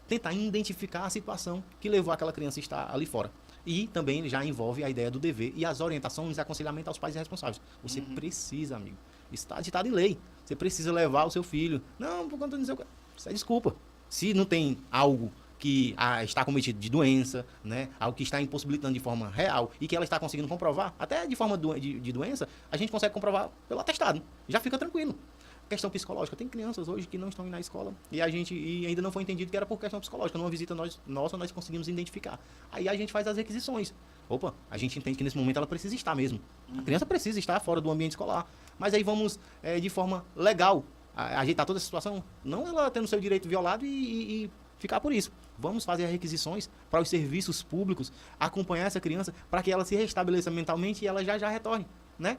tentar identificar a situação que levou aquela criança a estar ali fora. E também já envolve a ideia do dever e as orientações e aconselhamento aos pais responsáveis. Você precisa, amigo. Isso está ditado em lei. Você precisa levar o seu filho. Não, por conta do seu... Isso é desculpa. Se não tem algo que está cometido de doença, né? Algo que está impossibilitando de forma real e que ela está conseguindo comprovar, até de forma de doença, a gente consegue comprovar pelo atestado. Já fica tranquilo. Questão psicológica. Tem crianças hoje que não estão indo na escola e ainda não foi entendido que era por questão psicológica. Numa visita nossa, nós conseguimos identificar. Aí a gente faz as requisições. Opa, a gente entende que nesse momento ela precisa estar mesmo. A criança precisa estar fora do ambiente escolar. Mas aí vamos, de forma legal, ajeitar toda a situação. Não ela tendo seu direito violado e ficar por isso. Vamos fazer as requisições para os serviços públicos, acompanhar essa criança para que ela se restabeleça mentalmente e ela já retorne, né?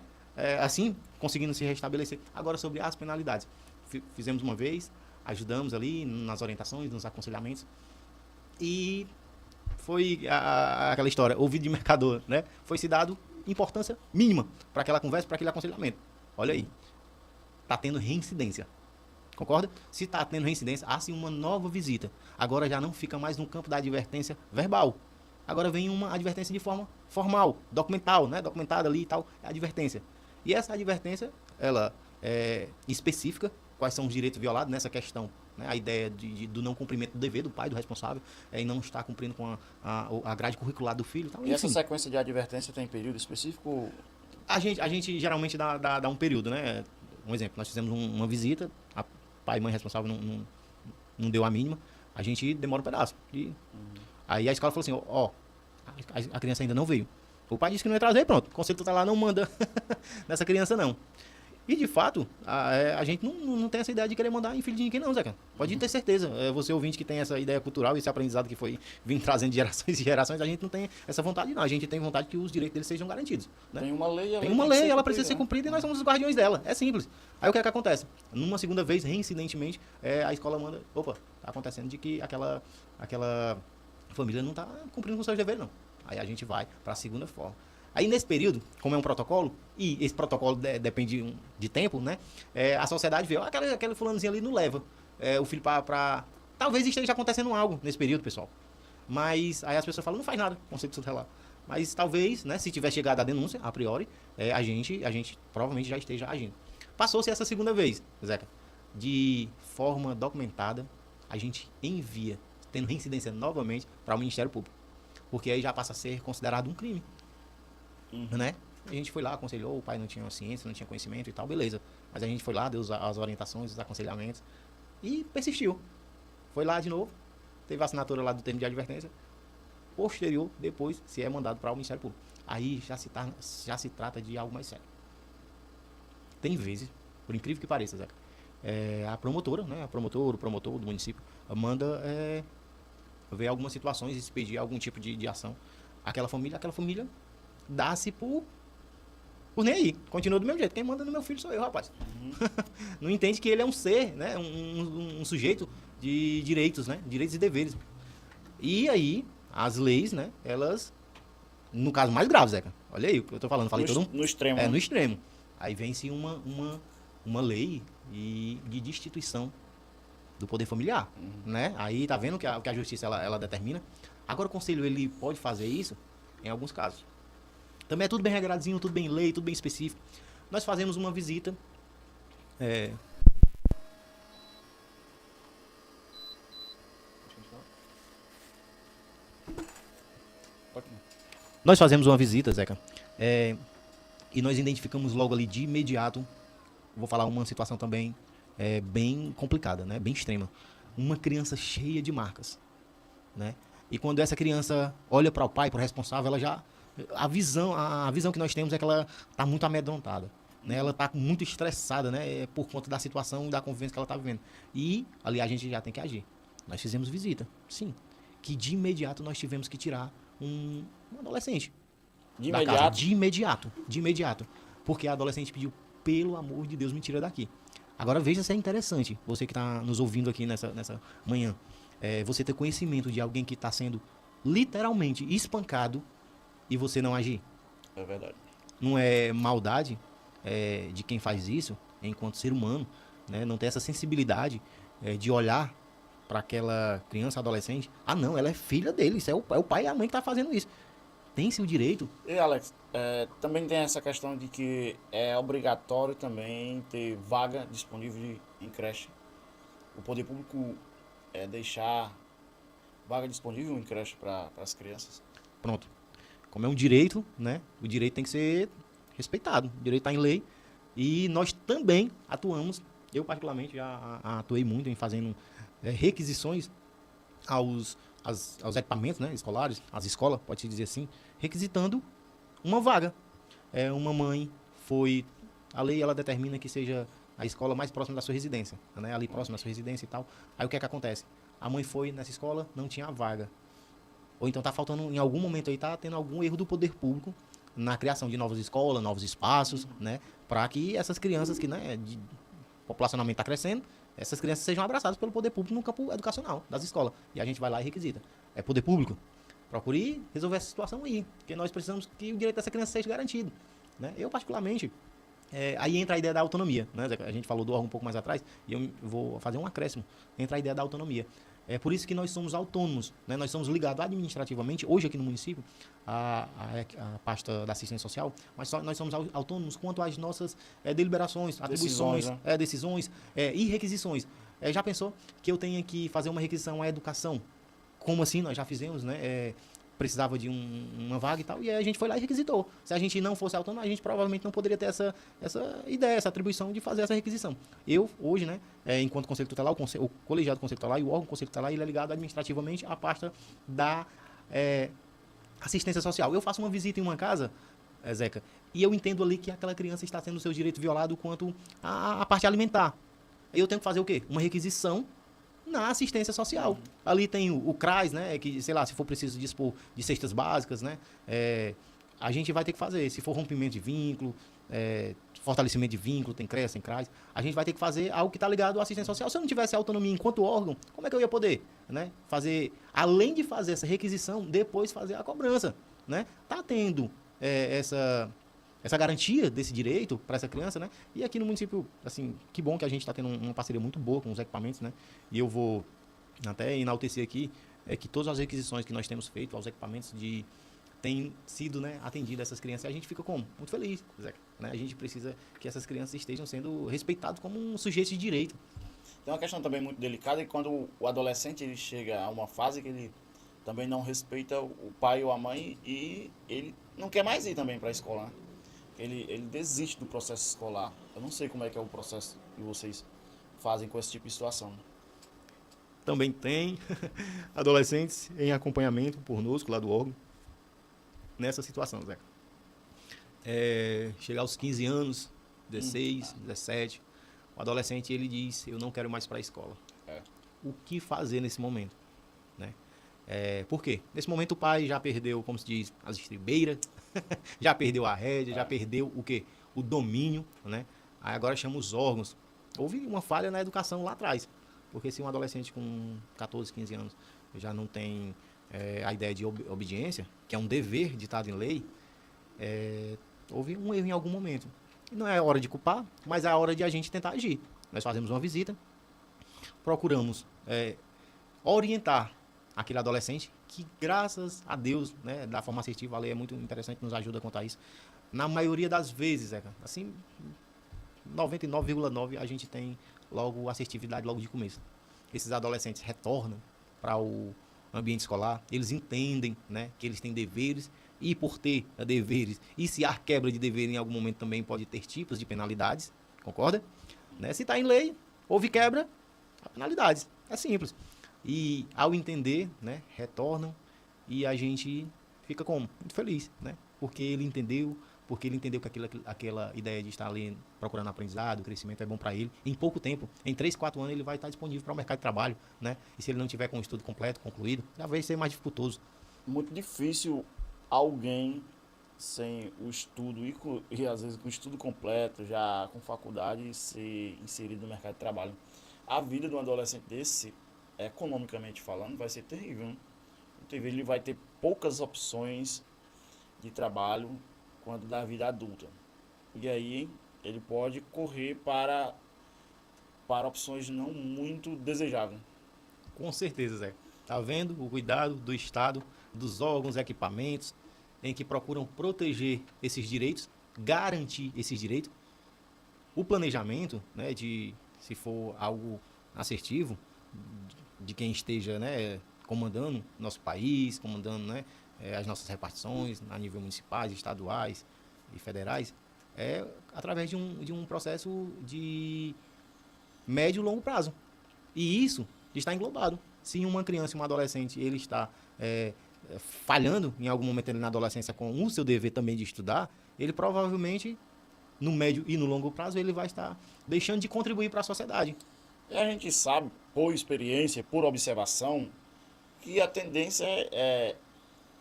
Assim, conseguindo se restabelecer. Agora, sobre as penalidades. Fizemos uma vez, ajudamos ali nas orientações, nos aconselhamentos. E foi aquela história, ouvido de mercador, né? Foi se dado importância mínima para aquela conversa, para aquele aconselhamento. Olha aí, está tendo reincidência. Concorda? Se está tendo reincidência, há sim uma nova visita. Agora já não fica mais no campo da advertência verbal. Agora vem uma advertência de forma formal, documental, né? Documentada ali e tal, é advertência. E essa advertência, ela é específica, quais são os direitos violados nessa questão, né? A ideia do não cumprimento do dever do pai, do responsável, e não estar cumprindo com a grade curricular do filho. Tal, e essa sequência de advertência tem período específico? A gente geralmente dá um período, né? Um exemplo, nós fizemos uma visita, pai e mãe responsável não deu a mínima, a gente demora um pedaço. Aí a escola falou assim, ó, a criança ainda não veio. O pai disse que não ia trazer, pronto. O Conselho Tutelar não manda nessa criança, não. E, de fato, a gente não tem essa ideia de querer mandar em filho de ninguém, não, Zeca. Pode ter certeza. Você ouvinte que tem essa ideia cultural, esse aprendizado que foi vindo trazendo de gerações e gerações, a gente não tem essa vontade, não. A gente tem vontade que os direitos deles sejam garantidos. Né? Tem uma lei, ela precisa ser cumprida e nós somos os guardiões dela. É simples. Aí o que é que acontece? Numa segunda vez, reincidentemente, a escola manda, opa, tá acontecendo de que aquela família não tá cumprindo com seus deveres, não. Aí a gente vai para a segunda forma. Aí, nesse período, como é um protocolo, e esse protocolo depende de tempo, né? A sociedade vê, ó, aquele fulanozinho ali não leva o filho para... Talvez esteja acontecendo algo nesse período, pessoal. Mas aí as pessoas falam, não faz nada, conceito tutelar. Mas talvez, né, se tiver chegado a denúncia, a priori, a gente provavelmente já esteja agindo. Passou-se essa segunda vez, Zeca. De forma documentada, a gente envia, tendo reincidência novamente, para o Ministério Público. Porque aí já passa a ser considerado um crime. Né? A gente foi lá, aconselhou, o pai não tinha ciência, não tinha conhecimento e tal, beleza. Mas a gente foi lá, deu as orientações, os aconselhamentos e persistiu. Foi lá de novo, teve a assinatura lá do termo de advertência. Posterior, depois, se é mandado para o Ministério Público. Aí já se trata de algo mais sério. Tem vezes, por incrível que pareça, Zeca, a promotora, né, o promotor do município, manda ver algumas situações e expedir algum tipo de ação. Aquela família dá-se por nem aí. Continua do meu jeito. Quem manda no meu filho sou eu, rapaz. Não entende que ele é um ser, né, um sujeito de direitos, né, direitos e deveres. E aí, as leis, né, elas, no caso mais grave, Zeca, olha aí o que eu tô falando, falei no extremo. No extremo. Aí vem-se uma lei de destituição do poder familiar, né? Aí tá vendo que a justiça ela determina. Agora o conselho ele pode fazer isso em alguns casos. Também é tudo bem regradinho, tudo bem lei, tudo bem específico. Nós fazemos uma visita. Nós fazemos uma visita, Zeca, e nós identificamos logo ali de imediato, vou falar uma situação também bem complicada, né? Bem extrema. Uma criança cheia de marcas, né? E quando essa criança olha para o pai, para o responsável, ela já... A visão que nós temos é que ela está muito amedrontada, né? Ela está muito estressada, né? Por conta da situação e da convivência que ela está vivendo. E ali a gente já tem que agir. Nós fizemos visita, sim. Que de imediato nós tivemos que tirar um adolescente. De da imediato? Casa. De imediato. Porque a adolescente pediu, pelo amor de Deus, me tira daqui. Agora veja se é interessante, você que está nos ouvindo aqui nessa manhã, você ter conhecimento de alguém que está sendo literalmente espancado e você não agir. É verdade. Não é maldade de quem faz isso, enquanto ser humano, né, não ter essa sensibilidade de olhar para aquela criança, adolescente. Ah, não, ela é filha dele, isso é o pai e a mãe que está fazendo isso. Tem-se o direito. E, Alex, também tem essa questão de que é obrigatório também ter vaga disponível em creche. O poder público deixar vaga disponível em creche para as crianças. Pronto. Como é um direito, né? O direito tem que ser respeitado. O direito está em lei. E nós também atuamos, eu particularmente já atuei muito em fazendo requisições aos equipamentos, né, escolares, às escolas, pode-se dizer assim, requisitando uma vaga. Uma mãe foi... A lei, ela determina que seja a escola mais próxima da sua residência, né, ali próximo da sua residência e tal. Aí o que é que acontece? A mãe foi nessa escola, não tinha vaga. Ou então está faltando, em algum momento aí, está tendo algum erro do poder público na criação de novas escolas, novos espaços, né, para que essas crianças que, né, populacionalmente está crescendo, essas crianças sejam abraçadas pelo poder público no campo educacional das escolas. E a gente vai lá e requisita. É poder público. Procure resolver essa situação aí. Porque nós precisamos que o direito dessa criança seja garantido. Né? Eu, particularmente, aí entra a ideia da autonomia. Né? A gente falou do órgão um pouco mais atrás, e eu vou fazer um acréscimo. Entra a ideia da autonomia. É por isso que nós somos autônomos. Né? Nós somos ligados administrativamente, hoje aqui no município, a pasta da assistência social, mas nós somos autônomos quanto às nossas deliberações, atribuições, decisões e requisições. Já pensou que eu tenha que fazer uma requisição à educação? Como assim? Nós já fizemos, né? Precisava de uma vaga e tal, e aí a gente foi lá e requisitou. Se a gente não fosse autônomo, a gente provavelmente não poderia ter essa ideia, essa atribuição de fazer essa requisição. Eu, hoje, né, enquanto conselho tutelar, o colegiado conselho tutelar e o órgão conselho tutelar, ele é ligado administrativamente à pasta da assistência social. Eu faço uma visita em uma casa, Zeca, e eu entendo ali que aquela criança está tendo o seu direito violado quanto à parte alimentar. Eu tenho que fazer o quê? Uma requisição na assistência social. Ali tem o CRAS, né, que, sei lá, se for preciso dispor de cestas básicas, né, a gente vai ter que fazer. Se for rompimento de vínculo, fortalecimento de vínculo, tem CRES, tem CRAS, a gente vai ter que fazer algo que está ligado à assistência social. Se eu não tivesse autonomia enquanto órgão, como é que eu ia poder, né, fazer, além de fazer essa requisição, depois fazer a cobrança, né? Tá tendo essa garantia desse direito para essa criança, né? E aqui no município, assim, que bom que a gente está tendo uma parceria muito boa com os equipamentos, né? E eu vou até enaltecer aqui que todas as requisições que nós temos feito aos equipamentos têm sido, né, atendidas essas crianças. E a gente fica muito feliz, Zeca, né? A gente precisa que essas crianças estejam sendo respeitadas como um sujeito de direito. Tem uma questão também muito delicada, que quando o adolescente ele chega a uma fase que ele também não respeita o pai ou a mãe e ele não quer mais ir também para a escola, né? Ele desiste do processo escolar. Eu não sei como é que é o processo que vocês fazem com esse tipo de situação. Também tem adolescentes em acompanhamento conosco lá do órgão nessa situação, Zeca. Chegar aos 15 anos, 16, 17, o adolescente ele diz, eu não quero mais para a escola. O que fazer nesse momento? Né? Por quê? Nesse momento o pai já perdeu, como se diz, as estribeiras, já perdeu a rédea, já perdeu o quê? O domínio, né? Aí agora chama os órgãos. Houve uma falha na educação lá atrás, porque se um adolescente com 14, 15 anos já não tem a ideia de obediência, que é um dever ditado em lei, houve um erro em algum momento. E não é hora de culpar, mas é a hora de a gente tentar agir. Nós fazemos uma visita, procuramos orientar aquele adolescente que, graças a Deus, né, da forma assertiva, a lei é muito interessante, nos ajuda a contar isso. Na maioria das vezes, assim, 99,9% a gente tem logo assertividade logo de começo. Esses adolescentes retornam para o ambiente escolar, eles entendem, né, que eles têm deveres e por ter deveres, e se há quebra de dever em algum momento também pode ter tipos de penalidades, concorda? Né? Se está em lei, houve quebra, há penalidades, é simples. E ao entender, né, retornam e a gente fica muito feliz, né? Porque ele entendeu que aquela ideia de estar ali procurando aprendizado, crescimento é bom para ele. Em pouco tempo, em 3, 4 anos, ele vai estar disponível para o mercado de trabalho, né? E se ele não tiver com o estudo completo, concluído, já vai ser mais dificultoso. Muito difícil alguém sem o estudo e às vezes com o estudo completo, já com faculdade, ser inserido no mercado de trabalho. A vida de um adolescente desse, economicamente falando, vai ser terrível, né? Ele vai ter poucas opções de trabalho quando da vida adulta. E aí ele pode correr para opções não muito desejáveis. Com certeza, Zé. Tá vendo o cuidado do Estado, dos órgãos, equipamentos, em que procuram proteger esses direitos, garantir esses direitos. O planejamento, né, se for algo assertivo, de quem esteja, né, comandando nosso país, comandando, né, as nossas repartições a nível municipais, estaduais e federais, através de um processo de médio e longo prazo. E isso está englobado. Se uma criança e um adolescente ele está falhando em algum momento na adolescência com o seu dever também de estudar, ele provavelmente, no médio e no longo prazo, ele vai estar deixando de contribuir para a sociedade. E a gente sabe, por experiência, por observação, que a tendência é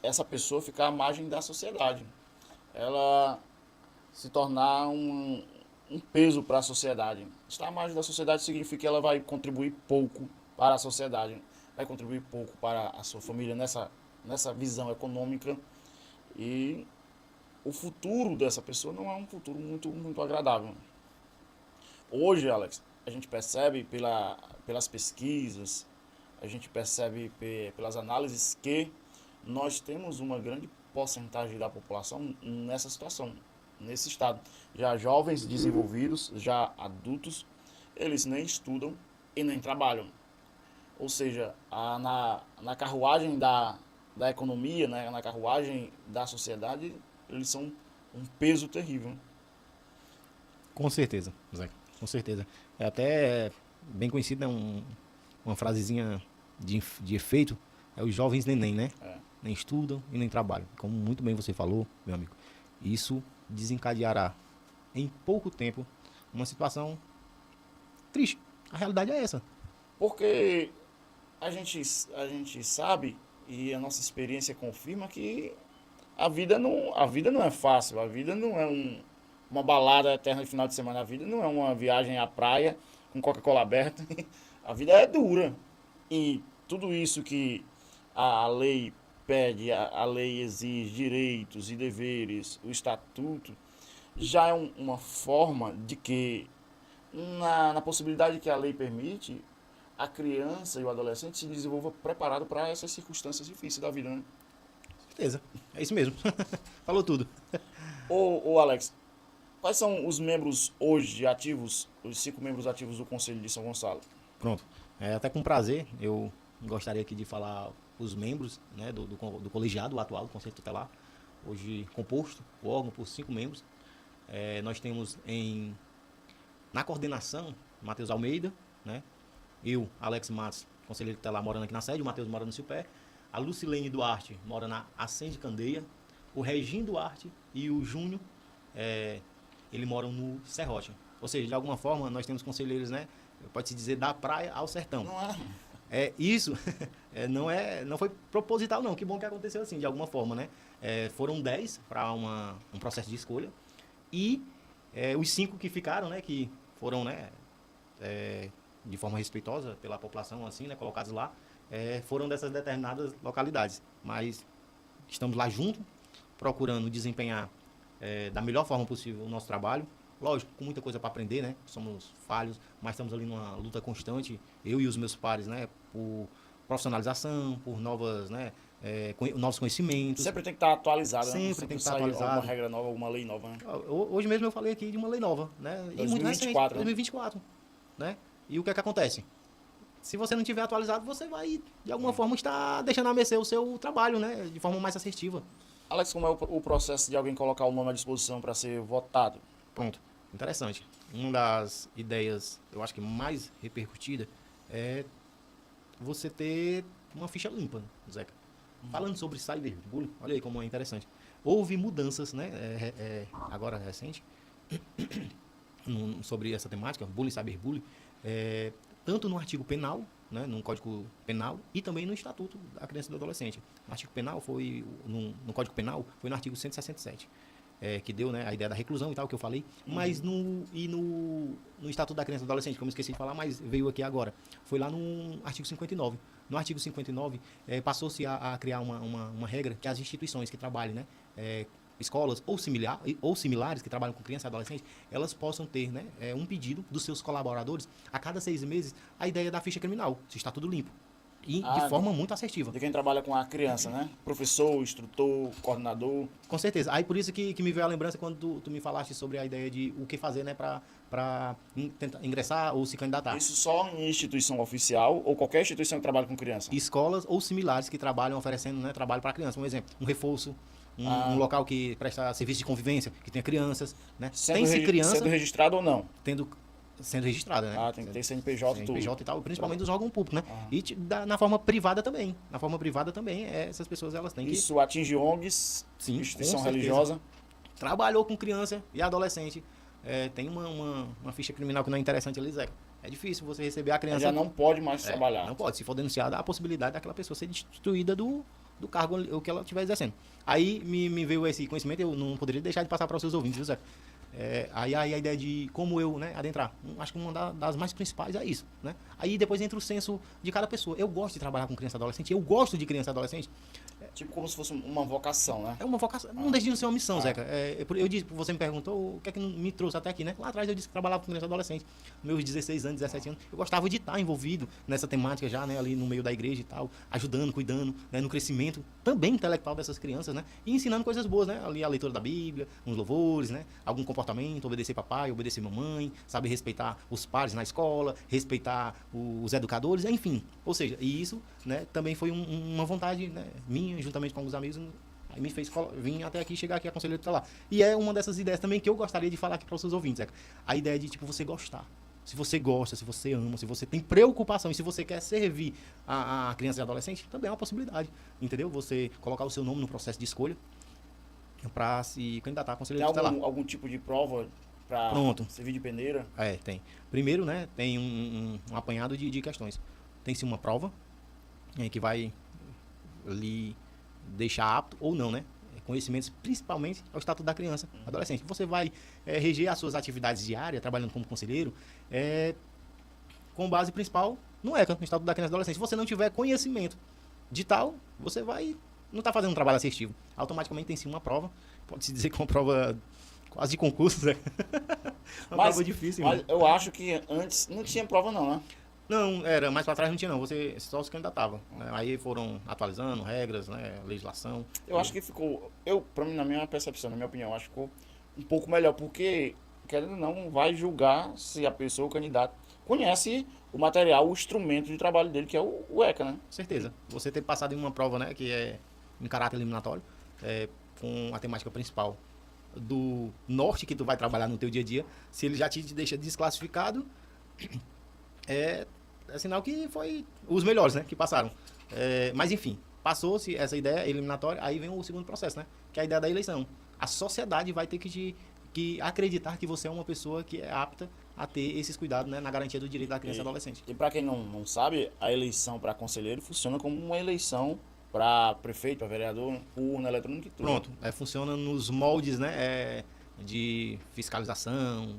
essa pessoa ficar à margem da sociedade. Ela se tornar um peso para a sociedade. Estar à margem da sociedade significa que ela vai contribuir pouco para a sociedade, vai contribuir pouco para a sua família nessa visão econômica, e o futuro dessa pessoa não é um futuro muito, muito agradável. Hoje, Alex, a gente percebe pelas pesquisas, a gente percebe pelas análises que nós temos uma grande porcentagem da população nessa situação, nesse estado. Já jovens desenvolvidos, já adultos, eles nem estudam e nem trabalham. Ou seja, na carruagem da economia, né, na carruagem da sociedade, eles são um peso terrível. Com certeza, Zé, com certeza. É até bem conhecida uma frasezinha de efeito, os jovens neném, né? Nem estudam e nem trabalham. Como muito bem você falou, meu amigo, isso desencadeará em pouco tempo uma situação triste. A realidade é essa. Porque a gente sabe, e a nossa experiência confirma, que a vida não é fácil, a vida não é uma balada eterna de final de semana, a vida não é uma viagem à praia com Coca-Cola aberta, a vida é dura. E tudo isso que a lei pede, a lei exige direitos e deveres, o estatuto, já é uma forma de que, na possibilidade que a lei permite, a criança e o adolescente se desenvolva preparado para essas circunstâncias difíceis da vida, né? Certeza. É isso mesmo. Falou tudo. Ô Alex, quais são os membros hoje ativos, os 5 membros ativos do Conselho de São Gonçalo? Pronto. Até com prazer, eu gostaria aqui de falar os membros, né, do colegiado atual, do Conselho Tutelar, hoje composto, o órgão, por 5 membros. Nós temos na coordenação, Matheus Almeida, né, eu, Alex Matos, conselheiro tutelar, morando aqui na sede, o Matheus mora no Silpé, a Lucilene Duarte mora na Acende Candeia, o Regim Duarte e o Júnior, eles moram no Serrote. Ou seja, de alguma forma, nós temos conselheiros, né, pode-se dizer, da praia ao sertão. Não é? Isso não foi proposital, não. Que bom que aconteceu assim, de alguma forma, né? Foram 10 para um processo de escolha e os 5 que ficaram, né, que foram, né, de forma respeitosa pela população, assim, né, colocados lá, foram dessas determinadas localidades. Mas estamos lá junto, procurando desempenhar da melhor forma possível o nosso trabalho. Lógico, com muita coisa para aprender, né? Somos falhos, mas estamos ali numa luta constante, eu e os meus pares, né? Por profissionalização, por novos conhecimentos. Sempre tem que estar atualizado, né? Sempre tem que estar sair atualizado. Alguma regra nova, alguma lei nova, né? Hoje mesmo eu falei aqui de uma lei nova, né? E muito recente, 2024, né? E o que é que acontece? Se você não tiver atualizado, você vai, de alguma forma, estar deixando a mercê o seu trabalho, né? De forma mais assertiva. Alex, como é o processo de alguém colocar o nome à disposição para ser votado? Pronto, interessante. Uma das ideias, eu acho que mais repercutida, é você ter uma ficha limpa, Zeca. Falando sobre cyberbullying, olha aí como é interessante. Houve mudanças, né, agora recente, sobre essa temática, bullying, cyberbullying, tanto no artigo penal, né, no Código Penal, e também no Estatuto da Criança e do Adolescente. No artigo penal no Código Penal foi no artigo 167. Que deu, né, a ideia da reclusão e tal, que eu falei, mas no Estatuto da Criança e do Adolescente, como eu esqueci de falar, mas veio aqui agora, foi lá no artigo 59. No artigo 59, passou-se a criar uma regra que as instituições que trabalhem, né, escolas ou similares que trabalham com criança e adolescente, elas possam ter, né, um pedido dos seus colaboradores a cada 6 meses a ideia da ficha criminal, se está tudo limpo. E de forma muito assertiva. De quem trabalha com a criança, né? Professor, instrutor, coordenador. Com certeza. Aí por isso que me veio a lembrança quando tu me falaste sobre a ideia de o que fazer, né, para tentar ingressar ou se candidatar. Isso só em instituição oficial ou qualquer instituição que trabalha com criança? Escolas ou similares que trabalham oferecendo, né, trabalho para criança. Um exemplo, um reforço, um local que presta serviço de convivência, que tenha crianças, né? Tem criança sendo registrado ou não? Sendo registrada, né? Tem que ter CNPJ e tal, principalmente dos órgãos públicos, né? E na forma privada também. Na forma privada também, essas pessoas elas têm Isso atinge ONGs, sim, instituição religiosa. Trabalhou com criança e adolescente. Tem uma ficha criminal que não é interessante ali, Zeca. É difícil você receber a criança. Já não pode mais trabalhar. Não pode. Se for denunciada, há a possibilidade daquela pessoa ser destituída do cargo o que ela estiver exercendo. Aí me veio esse conhecimento, eu não poderia deixar de passar para os seus ouvintes, viu, Zeca? Aí a ideia de como eu, né, adentrar, acho que uma das mais principais é isso, né? Aí depois entra o senso de cada pessoa. Eu gosto de trabalhar com criança e adolescente, eu gosto de criança e adolescente. Tipo como se fosse uma vocação, né? É uma vocação, não deixa de ser uma missão, Zeca. Eu disse, você me perguntou o que é que me trouxe até aqui, né? Lá atrás eu disse que trabalhava com criança e adolescente, meus 16 anos, 17 anos. Eu gostava de estar envolvido nessa temática já, né, ali no meio da igreja e tal, ajudando, cuidando, né, no crescimento também intelectual dessas crianças, né? E ensinando coisas boas, né? Ali a leitura da Bíblia, uns louvores, né? Algum comportamento, obedecer papai, obedecer mamãe, saber respeitar os pares na escola, respeitar os educadores, enfim. Ou seja, e isso, né, também foi uma vontade, né, minha, juntamente com alguns amigos, aí me fez vir até aqui, chegar aqui a conselheiro tutelar. E é uma dessas ideias também que eu gostaria de falar aqui para os seus ouvintes, Zeca. A ideia de, tipo, você gostar. Se você gosta, se você ama, se você tem preocupação e se você quer servir a criança e adolescente, também é uma possibilidade, entendeu? Você colocar o seu nome no processo de escolha para se candidatar a conselheiro tutelar. Tem algum tipo de prova para servir de peneira? Tem. Primeiro, né, tem um apanhado de questões. Tem-se uma prova que vai lhe deixar apto ou não, né? Conhecimentos, principalmente ao Estatuto da Criança e Adolescente. Você vai reger as suas atividades diárias, trabalhando como conselheiro, com base principal no ECA, no Estatuto da Criança e Adolescente. Se você não tiver conhecimento de tal, você vai não está fazendo um trabalho assertivo. Automaticamente tem sim uma prova, pode-se dizer que é uma prova quase de concurso, né? Uma prova difícil. Mas eu acho que antes não tinha prova não, né? Não, era, mais para trás não tinha não, você só se candidatava. Né? Aí foram atualizando regras, né, legislação. Eu acho que ficou, pra mim, na minha percepção, na minha opinião, acho que ficou um pouco melhor, porque, querendo ou não, vai julgar se a pessoa, o candidato, conhece o material, o instrumento de trabalho dele, que é o ECA, né? Certeza. Você ter passado em uma prova, né, que é em caráter eliminatório, com a temática principal do norte que tu vai trabalhar no teu dia a dia, se ele já te deixa desclassificado, é sinal que foi os melhores, né, que passaram. Mas enfim, passou-se essa ideia eliminatória, aí vem o segundo processo, né, que é a ideia da eleição. A sociedade vai ter que acreditar que você é uma pessoa que é apta a ter esses cuidados, né, na garantia do direito da criança e adolescente. E para quem não sabe, a eleição para conselheiro funciona como uma eleição para prefeito, para vereador, urna eletrônica e tudo. Pronto, funciona nos moldes, né, de fiscalização,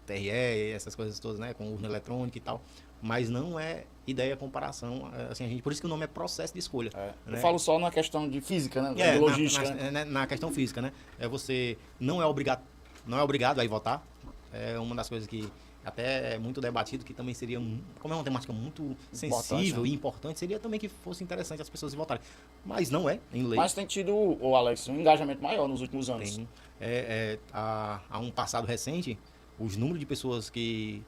TRE, essas coisas todas, né, com urna eletrônica e tal, mas não é ideia comparação, assim, por isso que o nome é processo de escolha. Né? Eu falo só na questão de física, né, de logística. Na questão física, né, você não é obrigado a ir votar, é uma das coisas que até é muito debatido, que também seria, como é uma temática muito sensível e importante, seria também que fosse interessante as pessoas votarem. Mas não é, em lei. Mas tem tido, Alex, um engajamento maior nos últimos anos. Tem. Há um passado recente, os números de pessoas que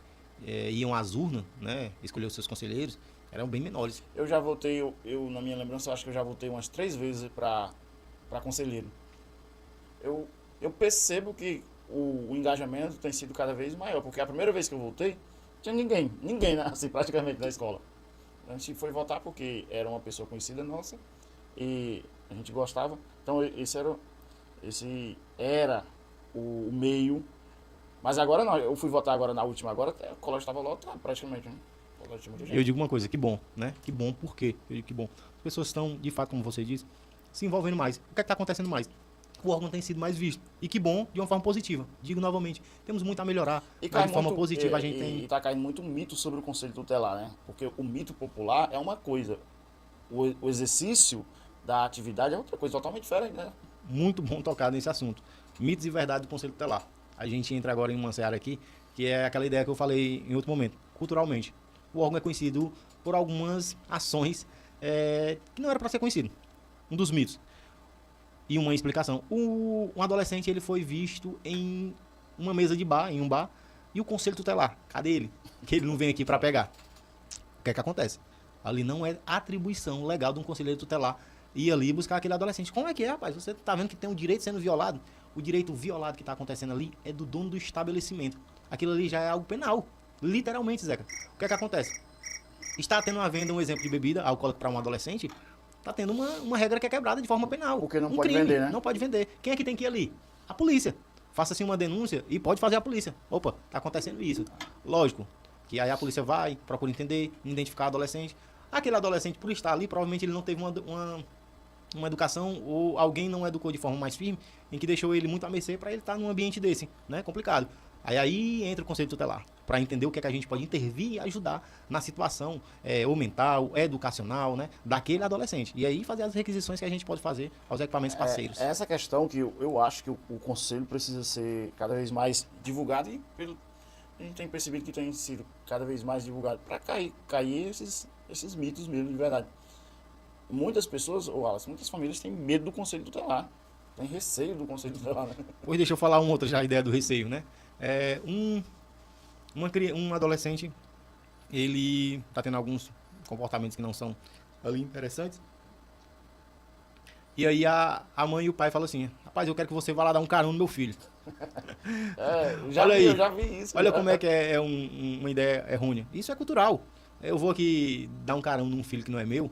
iam às urnas, né, escolher os seus conselheiros, eram bem menores. Eu já votei, na minha lembrança, acho que eu já votei umas 3 vezes para conselheiro. Eu percebo que o engajamento tem sido cada vez maior, porque a primeira vez que eu voltei, tinha ninguém, né, assim, praticamente na escola. A gente foi votar porque era uma pessoa conhecida nossa e a gente gostava. Então esse era o meio. Mas agora não, eu fui votar agora na última, agora o colégio estava lotado praticamente, né? Eu digo uma coisa, que bom, né? Que bom, por quê? Eu digo que bom. As pessoas estão, de fato, como você disse, se envolvendo mais. O que é que está acontecendo mais? O órgão tem sido mais visto. E que bom, de uma forma positiva. Digo novamente, temos muito a melhorar. E mas de forma positiva a gente tem... E tá caindo muito mito sobre o Conselho Tutelar, né? Porque o mito popular é uma coisa. O exercício da atividade é outra coisa, totalmente diferente, né? Muito bom tocar nesse assunto. Mitos e verdade do Conselho Tutelar. A gente entra agora em uma seara aqui, que é aquela ideia que eu falei em outro momento. Culturalmente. O órgão é conhecido por algumas ações que não era para ser conhecido. Um dos mitos. E uma explicação. Um adolescente, ele foi visto em uma mesa de bar, em um bar, e o conselho tutelar, cadê ele? Que ele não vem aqui para pegar. O que é que acontece? Ali não é atribuição legal de um conselheiro tutelar ir ali buscar aquele adolescente. Como é que é, rapaz? Você tá vendo que tem um direito sendo violado? O direito violado que está acontecendo ali é do dono do estabelecimento. Aquilo ali já é algo penal. Literalmente, Zeca. O que é que acontece? Está tendo uma venda, um exemplo de bebida alcoólica para um adolescente, está tendo uma regra que é quebrada de forma penal. Porque não pode vender, né? Não pode vender. Quem é que tem que ir ali? A polícia. Faça-se uma denúncia e pode fazer a polícia. Opa, está acontecendo isso. Lógico que aí a polícia vai, procura entender, identificar o adolescente. Aquele adolescente, por estar ali, provavelmente ele não teve uma educação, ou alguém não educou de forma mais firme, em que deixou ele muito à mercê para ele estar num ambiente desse, né? Complicado. Aí entra o conselho tutelar, para entender o que é que a gente pode intervir e ajudar na situação ou mental, educacional, né, daquele adolescente. E aí fazer as requisições que a gente pode fazer aos equipamentos parceiros. É essa questão que eu acho que o conselho precisa ser cada vez mais divulgado e a gente tem percebido que tem sido cada vez mais divulgado para cair esses mitos mesmo, de verdade. Muitas pessoas, muitas famílias têm medo do conselho tutelar, tem receio do conselho tutelar, né? Pois deixa eu falar uma outra já, a ideia do receio, né? Um adolescente, ele está tendo alguns comportamentos que não são ali interessantes. E aí a mãe e o pai falam assim: rapaz, eu quero que você vá lá dar um carão no meu filho. Eu já vi isso. Olha como é que é uma ideia errônea. Isso é cultural. Eu vou aqui dar um carão num filho que não é meu,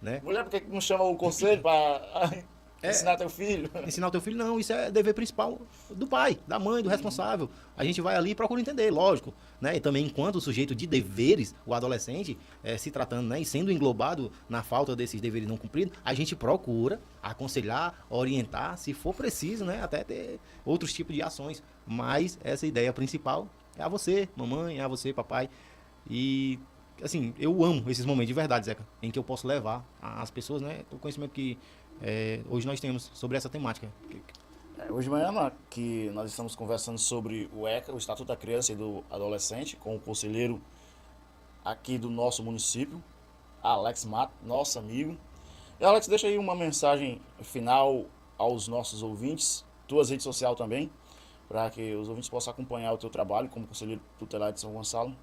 né? Mulher, por que não chama o conselho para ensinar teu filho? Ensinar o teu filho, não. Isso é dever principal do pai, da mãe, do responsável. A gente vai ali e procura entender, lógico. Né? E também, enquanto sujeito de deveres, o adolescente, se tratando, né, e sendo englobado na falta desses deveres não cumpridos, a gente procura aconselhar, orientar, se for preciso, né, até ter outros tipos de ações. Mas essa ideia principal é a você, mamãe, é a você, papai. E assim, eu amo esses momentos de verdade, Zeca, em que eu posso levar às pessoas, né, o conhecimento que hoje nós temos sobre essa temática. Hoje de manhã que nós estamos conversando sobre o ECA, o Estatuto da Criança e do Adolescente, com o conselheiro aqui do nosso município, Alex Mato, nosso amigo. E Alex, deixa aí uma mensagem final aos nossos ouvintes, tuas redes sociais também, para que os ouvintes possam acompanhar o teu trabalho como conselheiro tutelar de São Gonçalo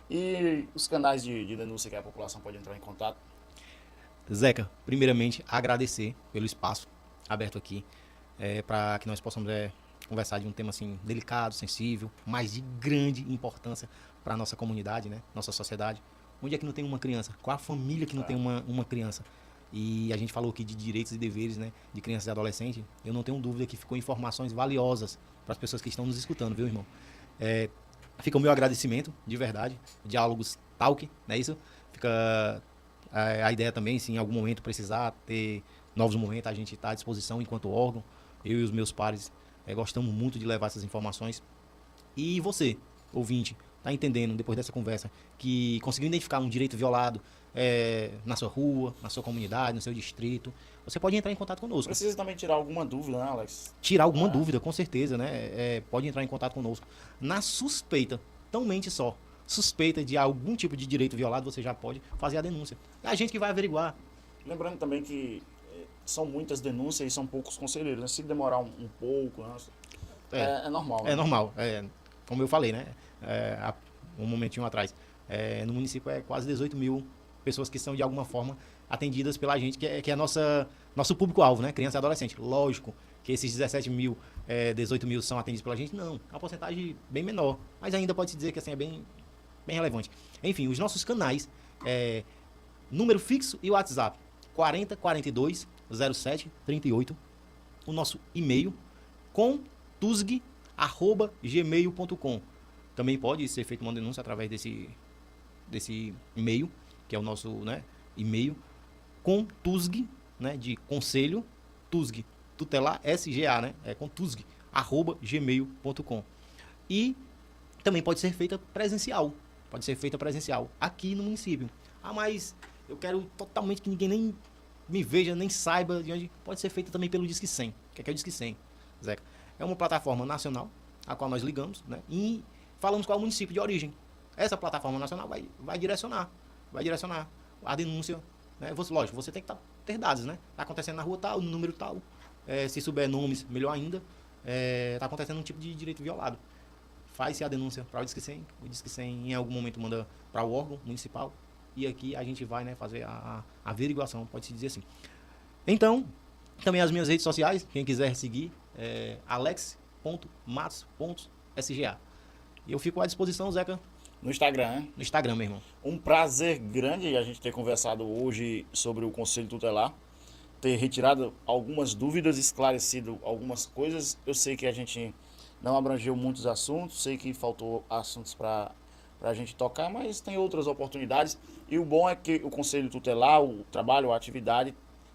e os canais de denúncia que a população pode entrar em contato. Zeca, primeiramente, agradecer pelo espaço aberto aqui, para que nós possamos conversar de um tema assim delicado, sensível, mas de grande importância para a nossa comunidade, né? Nossa sociedade. Onde é que não tem uma criança? Qual a família que não tem uma criança? E a gente falou aqui de direitos e deveres, né, de crianças e adolescentes. Eu não tenho dúvida que ficou informações valiosas para as pessoas que estão nos escutando, viu, irmão? Fica o meu agradecimento, de verdade. Diálogos Talk, não é isso? Fica a ideia também, se em algum momento precisar ter novos momentos, a gente está à disposição enquanto órgão. Eu e os meus pares gostamos muito de levar essas informações. E você, ouvinte, está entendendo, depois dessa conversa, que conseguiu identificar um direito violado na sua rua, na sua comunidade, no seu distrito, você pode entrar em contato conosco. Precisa também tirar alguma dúvida, né, Alex? Tirar alguma dúvida, com certeza, né? Pode entrar em contato conosco. Na suspeita, tão mente só, suspeita de algum tipo de direito violado, você já pode fazer a denúncia. É a gente que vai averiguar. Lembrando também que são muitas denúncias e são poucos conselheiros, né? Se demorar um pouco, né? É normal. Né? É normal. Como eu falei, né? Há um momentinho atrás. No município quase 18 mil pessoas que são de alguma forma atendidas pela gente, que é nosso público-alvo, né? Criança e adolescente. Lógico que esses 17 mil, 18 mil são atendidos pela gente. Não, é uma porcentagem bem menor. Mas ainda pode-se dizer que assim, é bem relevante. Enfim, os nossos canais, número fixo e WhatsApp, 40 42 07 38. O nosso e-mail, contusg@gmail.com. Também pode ser feita uma denúncia através desse e-mail, que é o nosso, né, e-mail, contusg, né, de conselho, tusg, tutelar, SGA, né, contusg@gmail.com. E também pode ser feita presencial, aqui no município. Mas eu quero totalmente que ninguém nem me veja, nem saiba de onde. Pode ser feita também pelo Disque 100. O que é o Disque 100, Zeca? É uma plataforma nacional, a qual nós ligamos, né, e falamos qual é o município de origem. Essa plataforma nacional vai direcionar a denúncia. Né? Lógico, você tem que ter dados, né? Está acontecendo na rua tal, no número tal. Se souber nomes, melhor ainda. Está acontecendo um tipo de direito violado. Faz-se a denúncia para o Disque 100. O Disque 100 em algum momento manda para o órgão municipal. E aqui a gente vai, né, fazer a averiguação, pode-se dizer assim. Então, também as minhas redes sociais, quem quiser seguir, alex.matos.sga. E eu fico à disposição, Zeca. No Instagram, né? No Instagram, meu irmão. Um prazer grande a gente ter conversado hoje sobre o Conselho Tutelar, ter retirado algumas dúvidas, esclarecido algumas coisas. Eu sei que a gente não abrangeu muitos assuntos, sei que faltou assuntos para a gente tocar, mas tem outras oportunidades. E o bom é que o Conselho Tutelar, o trabalho, a atividade,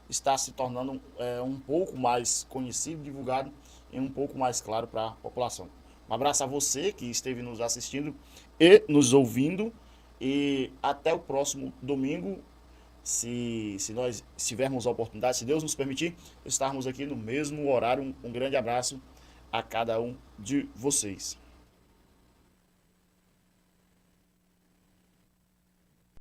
está se tornando um pouco mais conhecido, divulgado e um pouco mais claro para a população. Um abraço a você que esteve nos assistindo e nos ouvindo. E até o próximo domingo, se nós tivermos a oportunidade, se Deus nos permitir, estarmos aqui no mesmo horário. Um grande abraço a cada um de vocês.